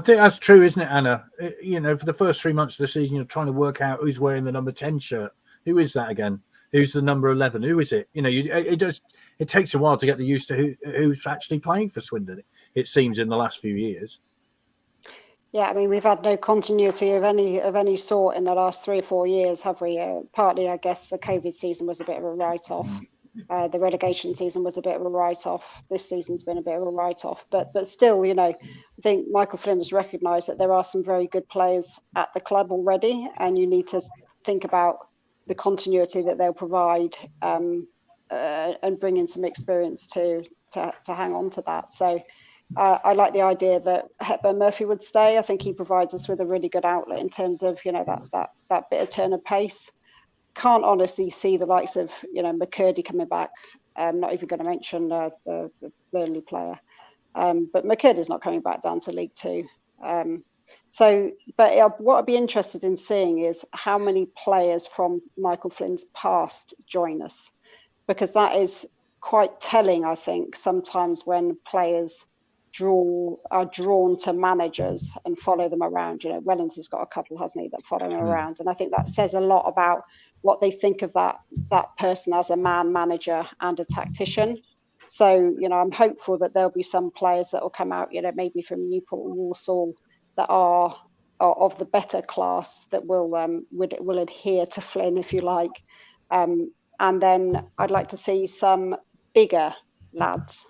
think that's true, isn't it, Anna? For the first 3 months of the season, you're trying to work out who's wearing the number 10 shirt. Who is that again? Who's the number 11? Who is it? It takes a while to get used to who's actually playing for Swindon. It seems in the last few years. Yeah, I mean, we've had no continuity of any sort in the last 3 or 4 years, have we? Partly, I guess, the COVID season was a bit of a write-off. The relegation season was a bit of a write-off. This season's been a bit of a write-off. But still, I think Michael Flynn has recognised that there are some very good players at the club already, and you need to think about the continuity that they'll provide and bring in some experience to hang on to that. So I like the idea that Hepburn Murphy would stay. I think he provides us with a really good outlet in terms of that bit of turn of pace. Can't honestly see the likes of McCurdy coming back. I'm not even going to mention the Burnley player, but McCurdy's not coming back down to League Two. What I'd be interested in seeing is how many players from Michael Flynn's past join us, because that is quite telling, I think, sometimes when players are drawn to managers and follow them around. Wellens has got a couple, hasn't he, that follow him around, and I think that says a lot about what they think of that person as a man manager and a tactician. So I'm hopeful that there'll be some players that will come out, maybe from Newport and Walsall, that are of the better class, that will adhere to Flynn, if you like, and then I'd like to see some bigger lads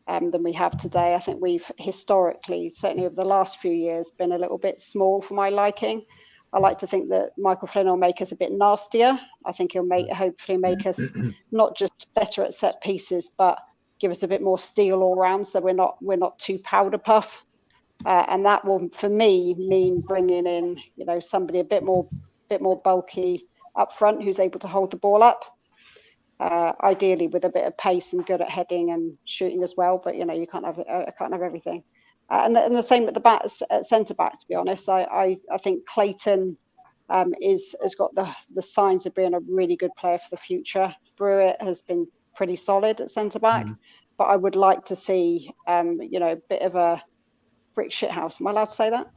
than we have today. I think we've historically, certainly over the last few years, been a little bit small for my liking. I like to think that Michael Flynn will make us a bit nastier. I think he'll hopefully make us not just better at set pieces, but give us a bit more steel all round, so we're not too powder puff. And that will, for me, mean bringing in somebody a bit more bulky up front, who's able to hold the ball up. Ideally with a bit of pace and good at heading and shooting as well, but you can't have everything. And the same at the back, at centre back. To be honest, I think Clayton has got the signs of being a really good player for the future. Brewitt has been pretty solid at centre back, but I would like to see a bit of a brick shithouse. Am I allowed to say that?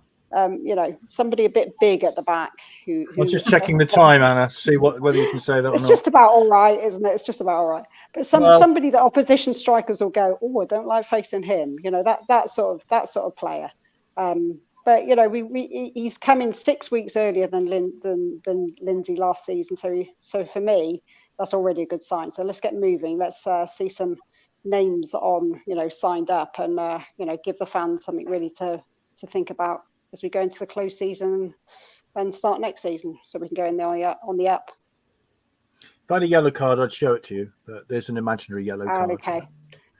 Somebody a bit big at the back. Who I'm just checking the time, Anna, to see whether you can say that or not. It's just about all right, isn't it? It's just about all right. But somebody that opposition strikers will go, oh, I don't like facing him. That sort of player. But he's come in 6 weeks earlier than Lindsay last season. So for me, that's already a good sign. So let's get moving. Let's see some names on signed up, and give the fans something really to think about as we go into the close season and start next season, so we can go in there on the up. If I had a yellow card, I'd show it to you, but there's an imaginary yellow card. Okay.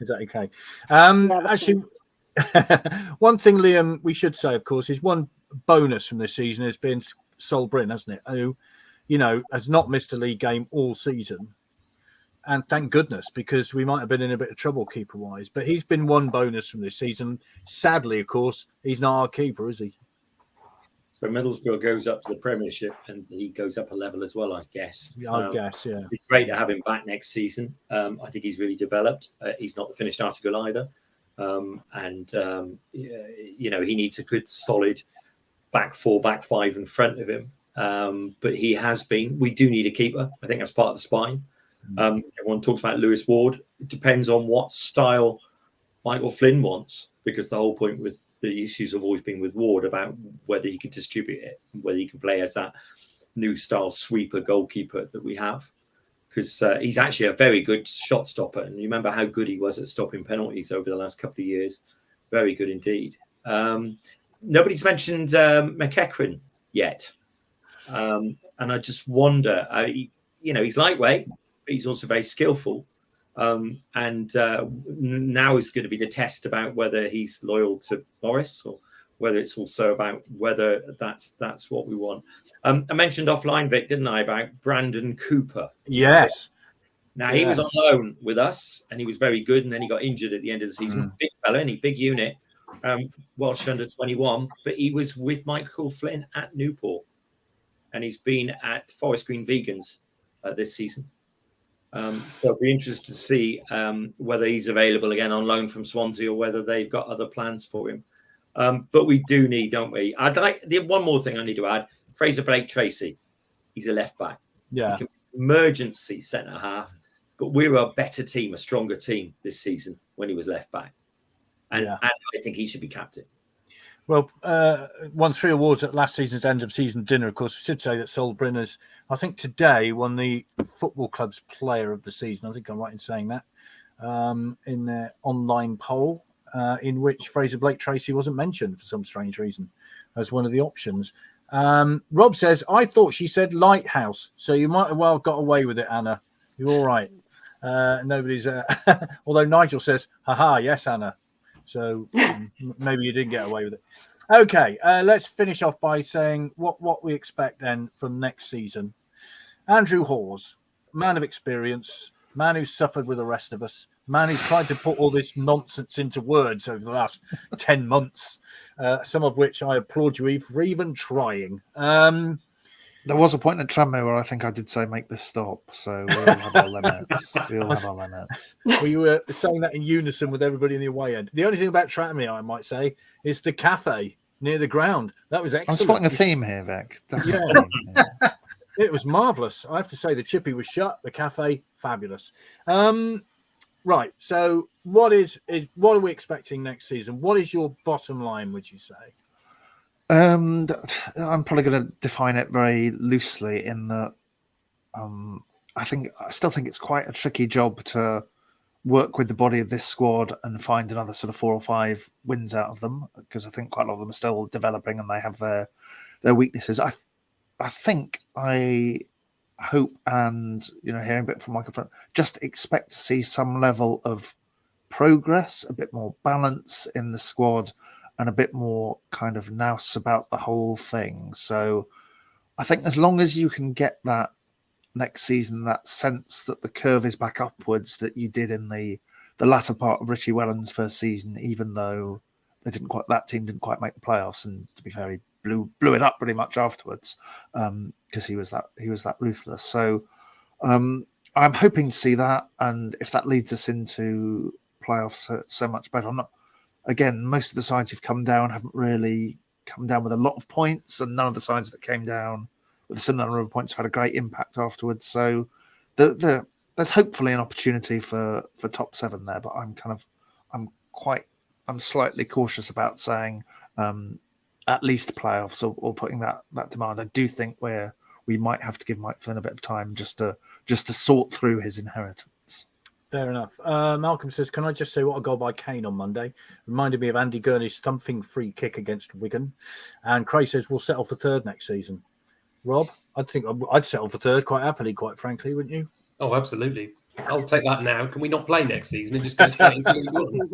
Is that okay? Actually, one thing, Liam, we should say, of course, is one bonus from this season has been Sol Bryn, hasn't it? Who, has not missed a league game all season. And thank goodness, because we might have been in a bit of trouble keeper-wise. But he's been one bonus from this season. Sadly, of course, he's not our keeper, is he? So Middlesbrough goes up to the Premiership, and he goes up a level as well, I guess. I guess, yeah. It'd be great to have him back next season. I think he's really developed. He's not the finished article either. He needs a good, solid back four, back five in front of him. But he has been. We do need a keeper. I think that's part of the spine. Everyone talks about Lewis Ward. It depends on what style Michael Flynn wants, because the whole point with the issues have always been with Ward about whether he can distribute it, whether he can play as that new style sweeper goalkeeper that we have, because he's actually a very good shot stopper. And you remember how good he was at stopping penalties over the last couple of years. Very good indeed. Nobody's mentioned McEachran yet. And I just wonder, he's lightweight, but he's also very skillful. Now is going to be the test about whether he's loyal to Morris or whether it's also about whether that's what we want. I mentioned offline, Vic, didn't I, about Brandon Cooper? Yes. Now, he was on loan with us, and he was very good, and then he got injured at the end of the season. Big fella, and big unit, Welsh under 21, but he was with Michael Flynn at Newport, and he's been at Forest Green Vegans this season. So it'll be interesting to see whether he's available again on loan from Swansea or whether they've got other plans for him. But we do need, don't we? I'd like one more thing I need to add. Fraser Blake Tracy, he's a left back. Yeah. Emergency centre half, but we were a better team, a stronger team this season when he was left back. And I think he should be captain. Well, won 3 awards at last season's end of season dinner. Of course, we should say that Sol Brynner's, I think today, won the Football Club's Player of the Season. I think I'm right in saying that, in their online poll, in which Fraser Blake Tracy wasn't mentioned for some strange reason as one of the options. Rob says, I thought she said lighthouse, so you might have well got away with it, Anna. You're all right. Nobody's, although Nigel says, haha, yes, Anna. So maybe you did get away with it. Okay, let's finish off by saying what we expect then from next season. Andrew Hawes, man of experience, man who's suffered with the rest of us, man who's tried to put all this nonsense into words over the last 10 months, some of which I applaud you for even trying. There was a point at Tranmere where I think I did say make this stop, so we all have our limits. Well, you were saying that in unison with everybody in the away end. The only thing about Tranmere, I might say, is the cafe near the ground. That was excellent. I'm spotting a theme here, Vic. Yeah. It was marvellous. I have to say the chippy was shut, the cafe, fabulous. Right, so what are we expecting next season? What is your bottom line, would you say? I'm probably going to define it very loosely in that I still think it's quite a tricky job to work with the body of this squad and find another sort of 4 or 5 wins out of them, because I think quite a lot of them are still developing and they have their weaknesses. I hope, and hearing a bit from Michael Flynn, just expect to see some level of progress, a bit more balance in the squad, and a bit more kind of nous about the whole thing. So I think as long as you can get that next season, that sense that the curve is back upwards that you did in the latter part of Richie Wellens' first season, even though that team didn't quite make the playoffs, and to be fair, he blew it up pretty much afterwards, because he was that ruthless. So I'm hoping to see that, and if that leads us into playoffs, so much better. Again, most of the sides who've come down haven't really come down with a lot of points, and none of the sides that came down with a similar number of points have had a great impact afterwards. So there's hopefully an opportunity for top 7 there, but I'm slightly cautious about saying at least playoffs or putting that demand. I do think we might have to give Mike Flynn a bit of time just to sort through his inheritance. Fair enough. Malcolm says, can I just say what a goal by Kane on Monday? Reminded me of Andy Gurney's thumping free kick against Wigan. And Craig says, we'll settle for 3rd next season. Rob, I think I'd settle for 3rd quite happily, quite frankly, wouldn't you? Oh, absolutely. I'll take that now. Can we not play next season and just go straight into League One?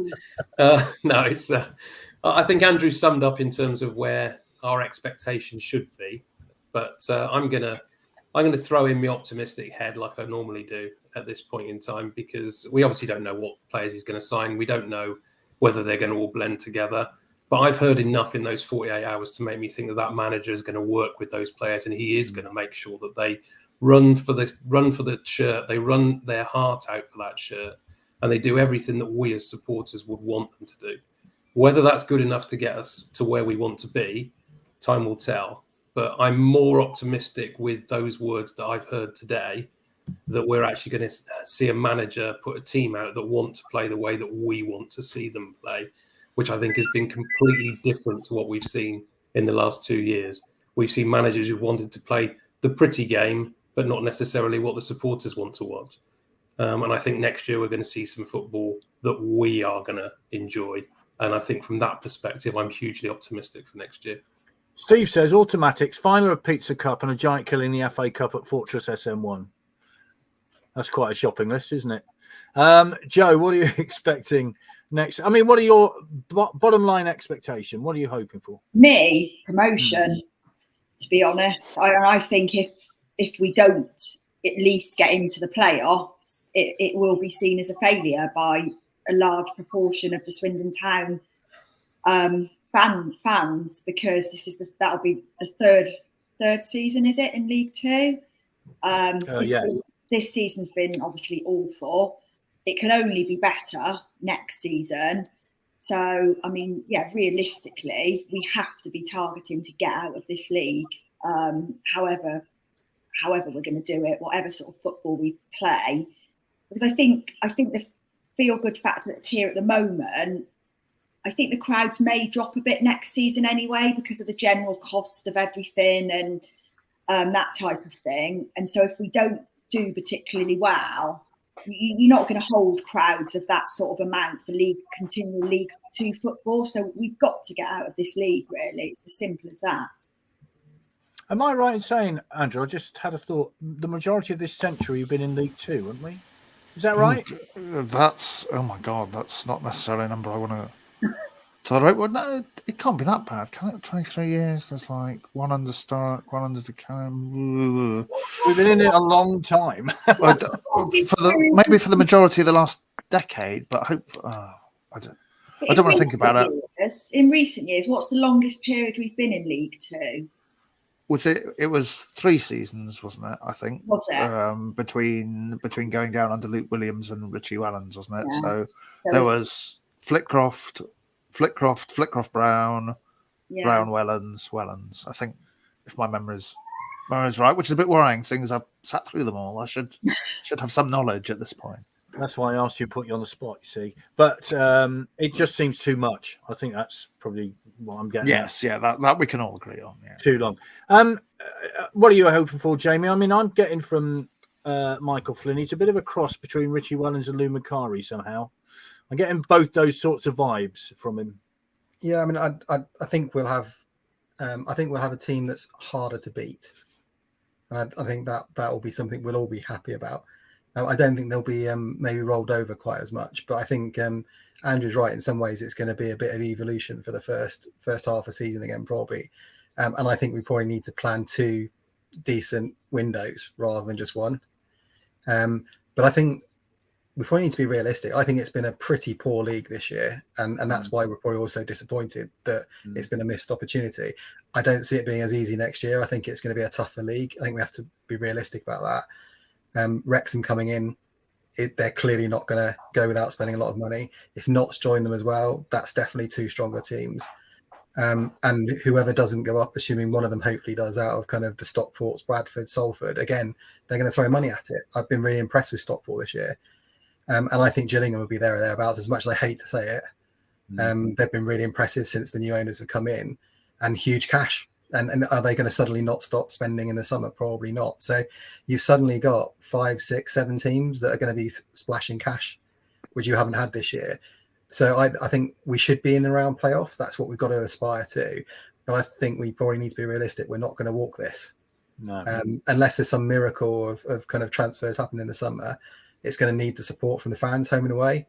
No, it's. I think Andrew summed up in terms of where our expectations should be, but I'm gonna throw in my optimistic head like I normally do at this point in time, because we obviously don't know what players he's going to sign. We don't know whether they're going to all blend together. But I've heard enough in those 48 hours to make me think that manager is going to work with those players, and he is going to make sure that they run for the shirt, they run their heart out for that shirt, and they do everything that we as supporters would want them to do. Whether that's good enough to get us to where we want to be, time will tell. But I'm more optimistic with those words that I've heard today, that we're actually going to see a manager put a team out that want to play the way that we want to see them play, which I think has been completely different to what we've seen in the last 2 years. We've seen managers who wanted to play the pretty game, but not necessarily what the supporters want to watch. And I think next year we're going to see some football that we are going to enjoy. And I think from that perspective, I'm hugely optimistic for next year. Steve says, automatics, final of Pizza Cup and a giant kill in the FA Cup at Fortress SM1. That's quite a shopping list, isn't it? Joe, what are you expecting next? I mean, what are your bottom line expectation? What are you hoping for? Me, promotion. To be honest, I think if we don't at least get into the playoffs, it will be seen as a failure by a large proportion of the Swindon Town fans, because that'll be the third season, is it, in League Two? This season's been obviously awful. It can only be better next season. So, I mean, yeah, realistically, we have to be targeting to get out of this league. However we're going to do it, whatever sort of football we play, because I think the feel-good factor that's here at the moment, I think the crowds may drop a bit next season anyway because of the general cost of everything and that type of thing. And so if we don't do particularly well, you're not going to hold crowds of that sort of amount for continual League Two football. So we've got to get out of this league, really. It's as simple as that. Am I right in saying, Andrew, I just had a thought, the majority of this century you've been in League Two, haven't we? Is that right? That's, oh my God, that's not necessarily a number I want to tolerate. Well, no, it can't be that bad, can it? 23 years, there's like one under Stark, one under Decam. We've been in it a long time. Maybe for the majority of the last decade, but I don't want to think about it. In recent years, what's the longest period we've been in League Two? It was 3 seasons, wasn't it? I think. Was it? Between going down under Luke Williams and Richie Wellens, wasn't it? Yeah. So there was Flitcroft, Brown, Brown, Wellens. I think, if my memory's right, which is a bit worrying, seeing as I've sat through them all. I should have some knowledge at this point. That's why I asked you to put you on the spot, you see. But it just seems too much. I think that's probably what I'm getting. Yes, at. Yeah, that we can all agree on. Yeah. Too long. What are you hoping for, Jamie? I mean, I'm getting from Michael Flynn, he's a bit of a cross between Richie Wellens and Lou Macari somehow. I'm getting both those sorts of vibes from him. Yeah, I mean, I think we'll have a team that's harder to beat. I think that will be something we'll all be happy about. I don't think they'll be maybe rolled over quite as much, but I think Andrew's right. In some ways, it's going to be a bit of evolution for the first half of season again, probably. And I think we probably need to plan 2 decent windows rather than just one. But I think we probably need to be realistic. I think it's been a pretty poor league this year, and that's why we're probably also disappointed that it's been a missed opportunity. I don't see it being as easy next year. I think it's going to be a tougher league. I think we have to be realistic about that. Wrexham coming in, they're clearly not going to go without spending a lot of money. If Notts join them as well, that's definitely 2 stronger teams. And whoever doesn't go up, assuming one of them hopefully does, out of kind of the Stockports, Bradford, Salford, again, they're going to throw money at it. I've been really impressed with Stockport this year. And I think Gillingham will be there or thereabouts, as much as I hate to say it. They've been really impressive since the new owners have come in, and huge cash. And are they going to suddenly not stop spending in the summer? Probably not. So you've suddenly got 5, 6, 7 teams that are going to be splashing cash, which you haven't had this year. So I think we should be in and around playoffs. That's what we've got to aspire to. But I think we probably need to be realistic. We're not going to walk this. No. Unless there's some miracle of kind of transfers happening in the summer. It's going to need the support from the fans home and away,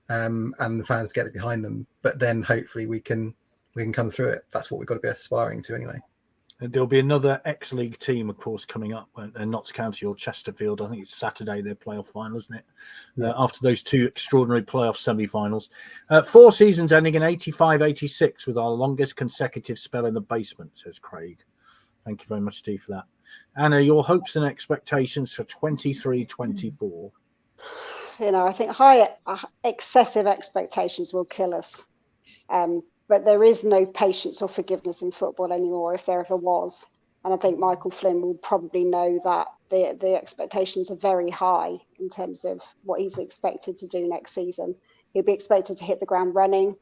and the fans get it behind them. But then hopefully we can come through it. That's what we've got to be aspiring to anyway. There'll be another ex-league team, of course, coming up, Notts County or Chesterfield. I think it's Saturday, their playoff final, isn't it? After those 2 extraordinary playoff semi-finals. 4 seasons ending in 85-86 with our longest consecutive spell in the basement, says Craig. Thank you very much, Steve, for that. Anna, your hopes and expectations for 23-24? I think high excessive expectations will kill us. But there is no patience or forgiveness in football anymore, if there ever was. And I think Michael Flynn will probably know that the expectations are very high in terms of what he's expected to do next season. He'll be expected to hit the ground running.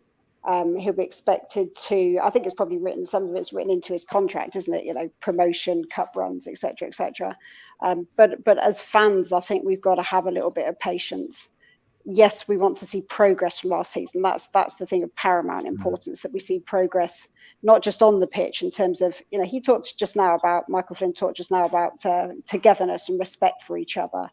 He'll be expected to, I think it's probably some of it's written into his contract, isn't it? Promotion, cup runs, etc., etc. But as fans, I think we've got to have a little bit of patience. yes, we want to see progress from last season. That's the thing of paramount importance, that we see progress, not just on the pitch in terms of, he talked just now about, Michael Flynn talked just now about togetherness and respect for each other.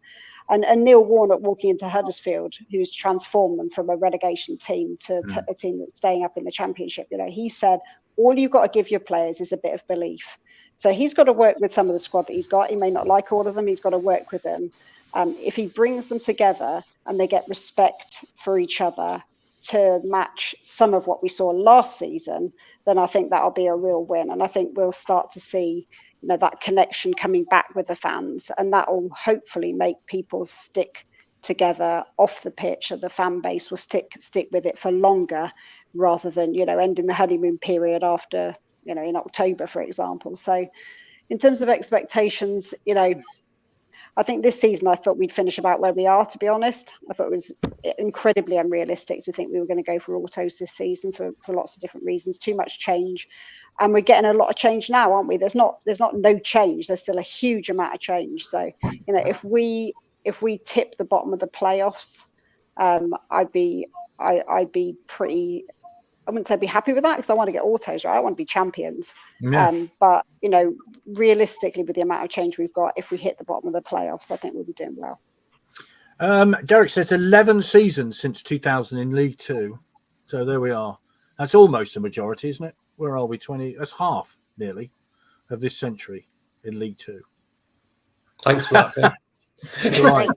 And Neil Warnock walking into Huddersfield, who's transformed them from a relegation team to a team that's staying up in the Championship, he said, all you've got to give your players is a bit of belief. So he's got to work with some of the squad that he's got. He may not like all of them. He's got to work with them. If he brings them together and they get respect for each other to match some of what we saw last season, then I think that'll be a real win. And I think we'll start to see, that connection coming back with the fans, and that will hopefully make people stick together off the pitch, and the fan base will stick with it for longer, rather than, ending the honeymoon period after, in October, for example. So in terms of expectations, I think this season, I thought we'd finish about where we are, to be honest. I thought it was incredibly unrealistic to think we were going to go for autos this season for lots of different reasons. Too much change. And we're getting a lot of change now, aren't we? There's not no change. There's still a huge amount of change. So, if we tip the bottom of the playoffs, I'd be pretty, I wouldn't say be happy with that, because I want to get autos, right? I want to be champions. Yeah. But, realistically, with the amount of change we've got, if we hit the bottom of the playoffs, I think we'll be doing well. Derek says 11 seasons since 2000 in League Two. So there we are. That's almost a majority, isn't it? Where are we? 20? That's half, nearly, of this century in League Two. Thanks for that. Right.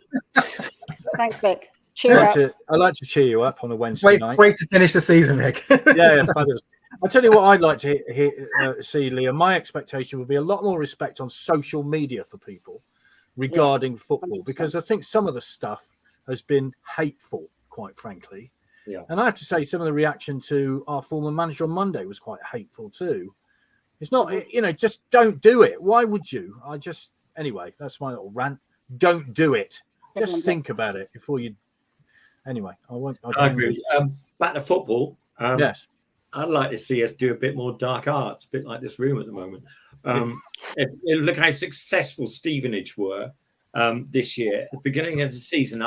Thanks, Vic. I like to cheer you up on a Wednesday night. Wait to finish the season, Vic. Yeah, fabulous. I'll tell you what I'd like to see, Liam. My expectation would be a lot more respect on social media for people regarding football, because I think some of the stuff has been hateful, quite frankly. Yeah. And I have to say, some of the reaction to our former manager on Monday was quite hateful too. It's not, just don't do it. Why would you? Anyway, that's my little rant. Don't do it. Just think about it before you. Anyway, I agree. Back to football. Yes. I'd like to see us do a bit more dark arts, a bit like this room at the moment. Look how successful Stevenage were this year. At the beginning of the season,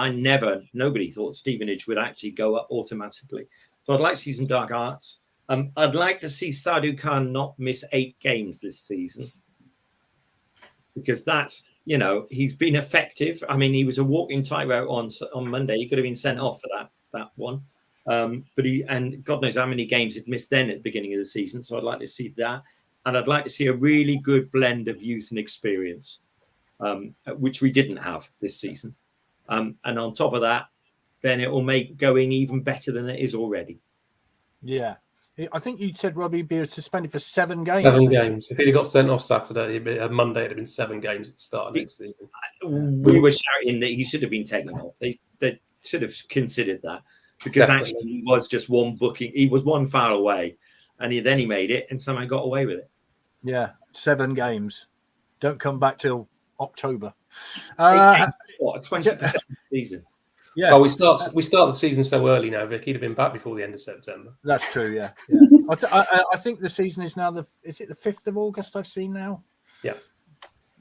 nobody thought Stevenage would actually go up automatically. So I'd like to see some dark arts. I'd like to see Sadhu Khan not miss 8 games this season, because that's, he's been effective. I mean, he was a walking tightrope on Monday. He could have been sent off for that one. But God knows how many games he'd missed then at the beginning of the season. So I'd like to see that. And I'd like to see a really good blend of youth and experience, which we didn't have this season. And on top of that, then it will make going even better than it is already. Yeah. I think you said Robbie be suspended for 7 games. 7 games. If he'd have got sent off Saturday, Monday, it'd have been 7 games at the start of next season. We were shouting that he should have been taken off. They should have considered that, because Definitely. actually he was just one booking. He was one foul away, and then he made it, and somehow got away with it. Yeah, 7 games. Don't come back till October. 8 games, what, 20% of the season. Yeah. Well, we start the season so early now, Vic. He'd have been back before the end of September. That's true. Yeah. I think the season is now is it the 5th of August? I've seen now. Yeah.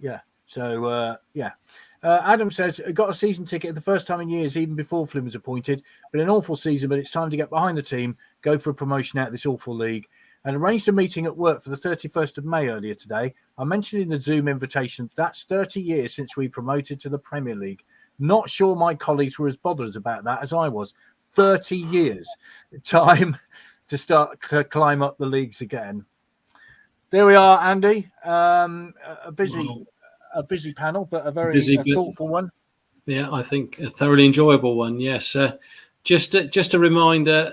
Yeah. So Adam says got a season ticket the first time in years, even before Flynn was appointed. Been an awful season, but it's time to get behind the team, go for a promotion out of this awful league. And arranged a meeting at work for the 31st of May earlier today. I mentioned in the Zoom invitation that's 30 years since we promoted to the Premier League. Not sure my colleagues were as bothered about that as I was. 30 years. Time to start to climb up the leagues again. There we are, Andy. A busy panel, but a very thoughtful one. Yeah, I think a thoroughly enjoyable one. Yes. Just a reminder,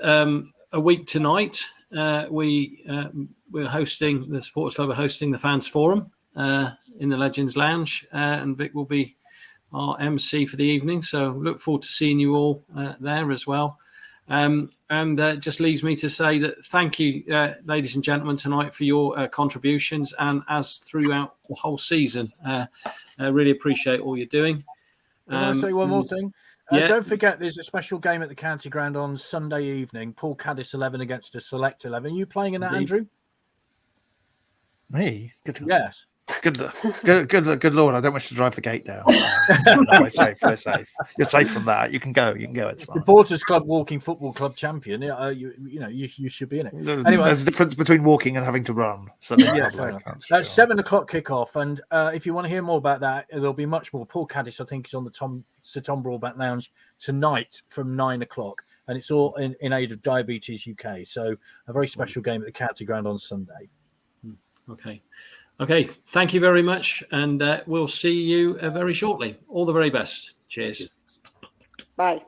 a week tonight, we're hosting, the Sports Club are hosting the Fans Forum in the Legends Lounge, and Vic will be our MC for the evening. So look forward to seeing you all there as well. And just leaves me to say that thank you, ladies and gentlemen, tonight for your contributions, and as throughout the whole season. I really appreciate all you're doing. Can I say one more thing? Yeah. Don't forget, there's a special game at the County Ground on Sunday evening. Paul Caddis 11 against a select 11. You playing in that, Indeed. Andrew? Me? Good. Yes. Good Lord! I don't wish to drive the gate down. No, we're safe. We're safe. You're safe from that. You can go. It's fine. Supporters Club Walking Football Club champion. You should be in it. Anyway, there's a difference between walking and having to run. So yeah, that's 7 o'clock kickoff, and if you want to hear more about that, there'll be much more. Paul Caddis, I think, is on the Sir Tom Broadback Lounge tonight from 9 o'clock, and it's all in aid of Diabetes UK. So a very special game at the County Ground on Sunday. Okay. Thank you very much, and we'll see you very shortly. All the very best. Cheers. Bye.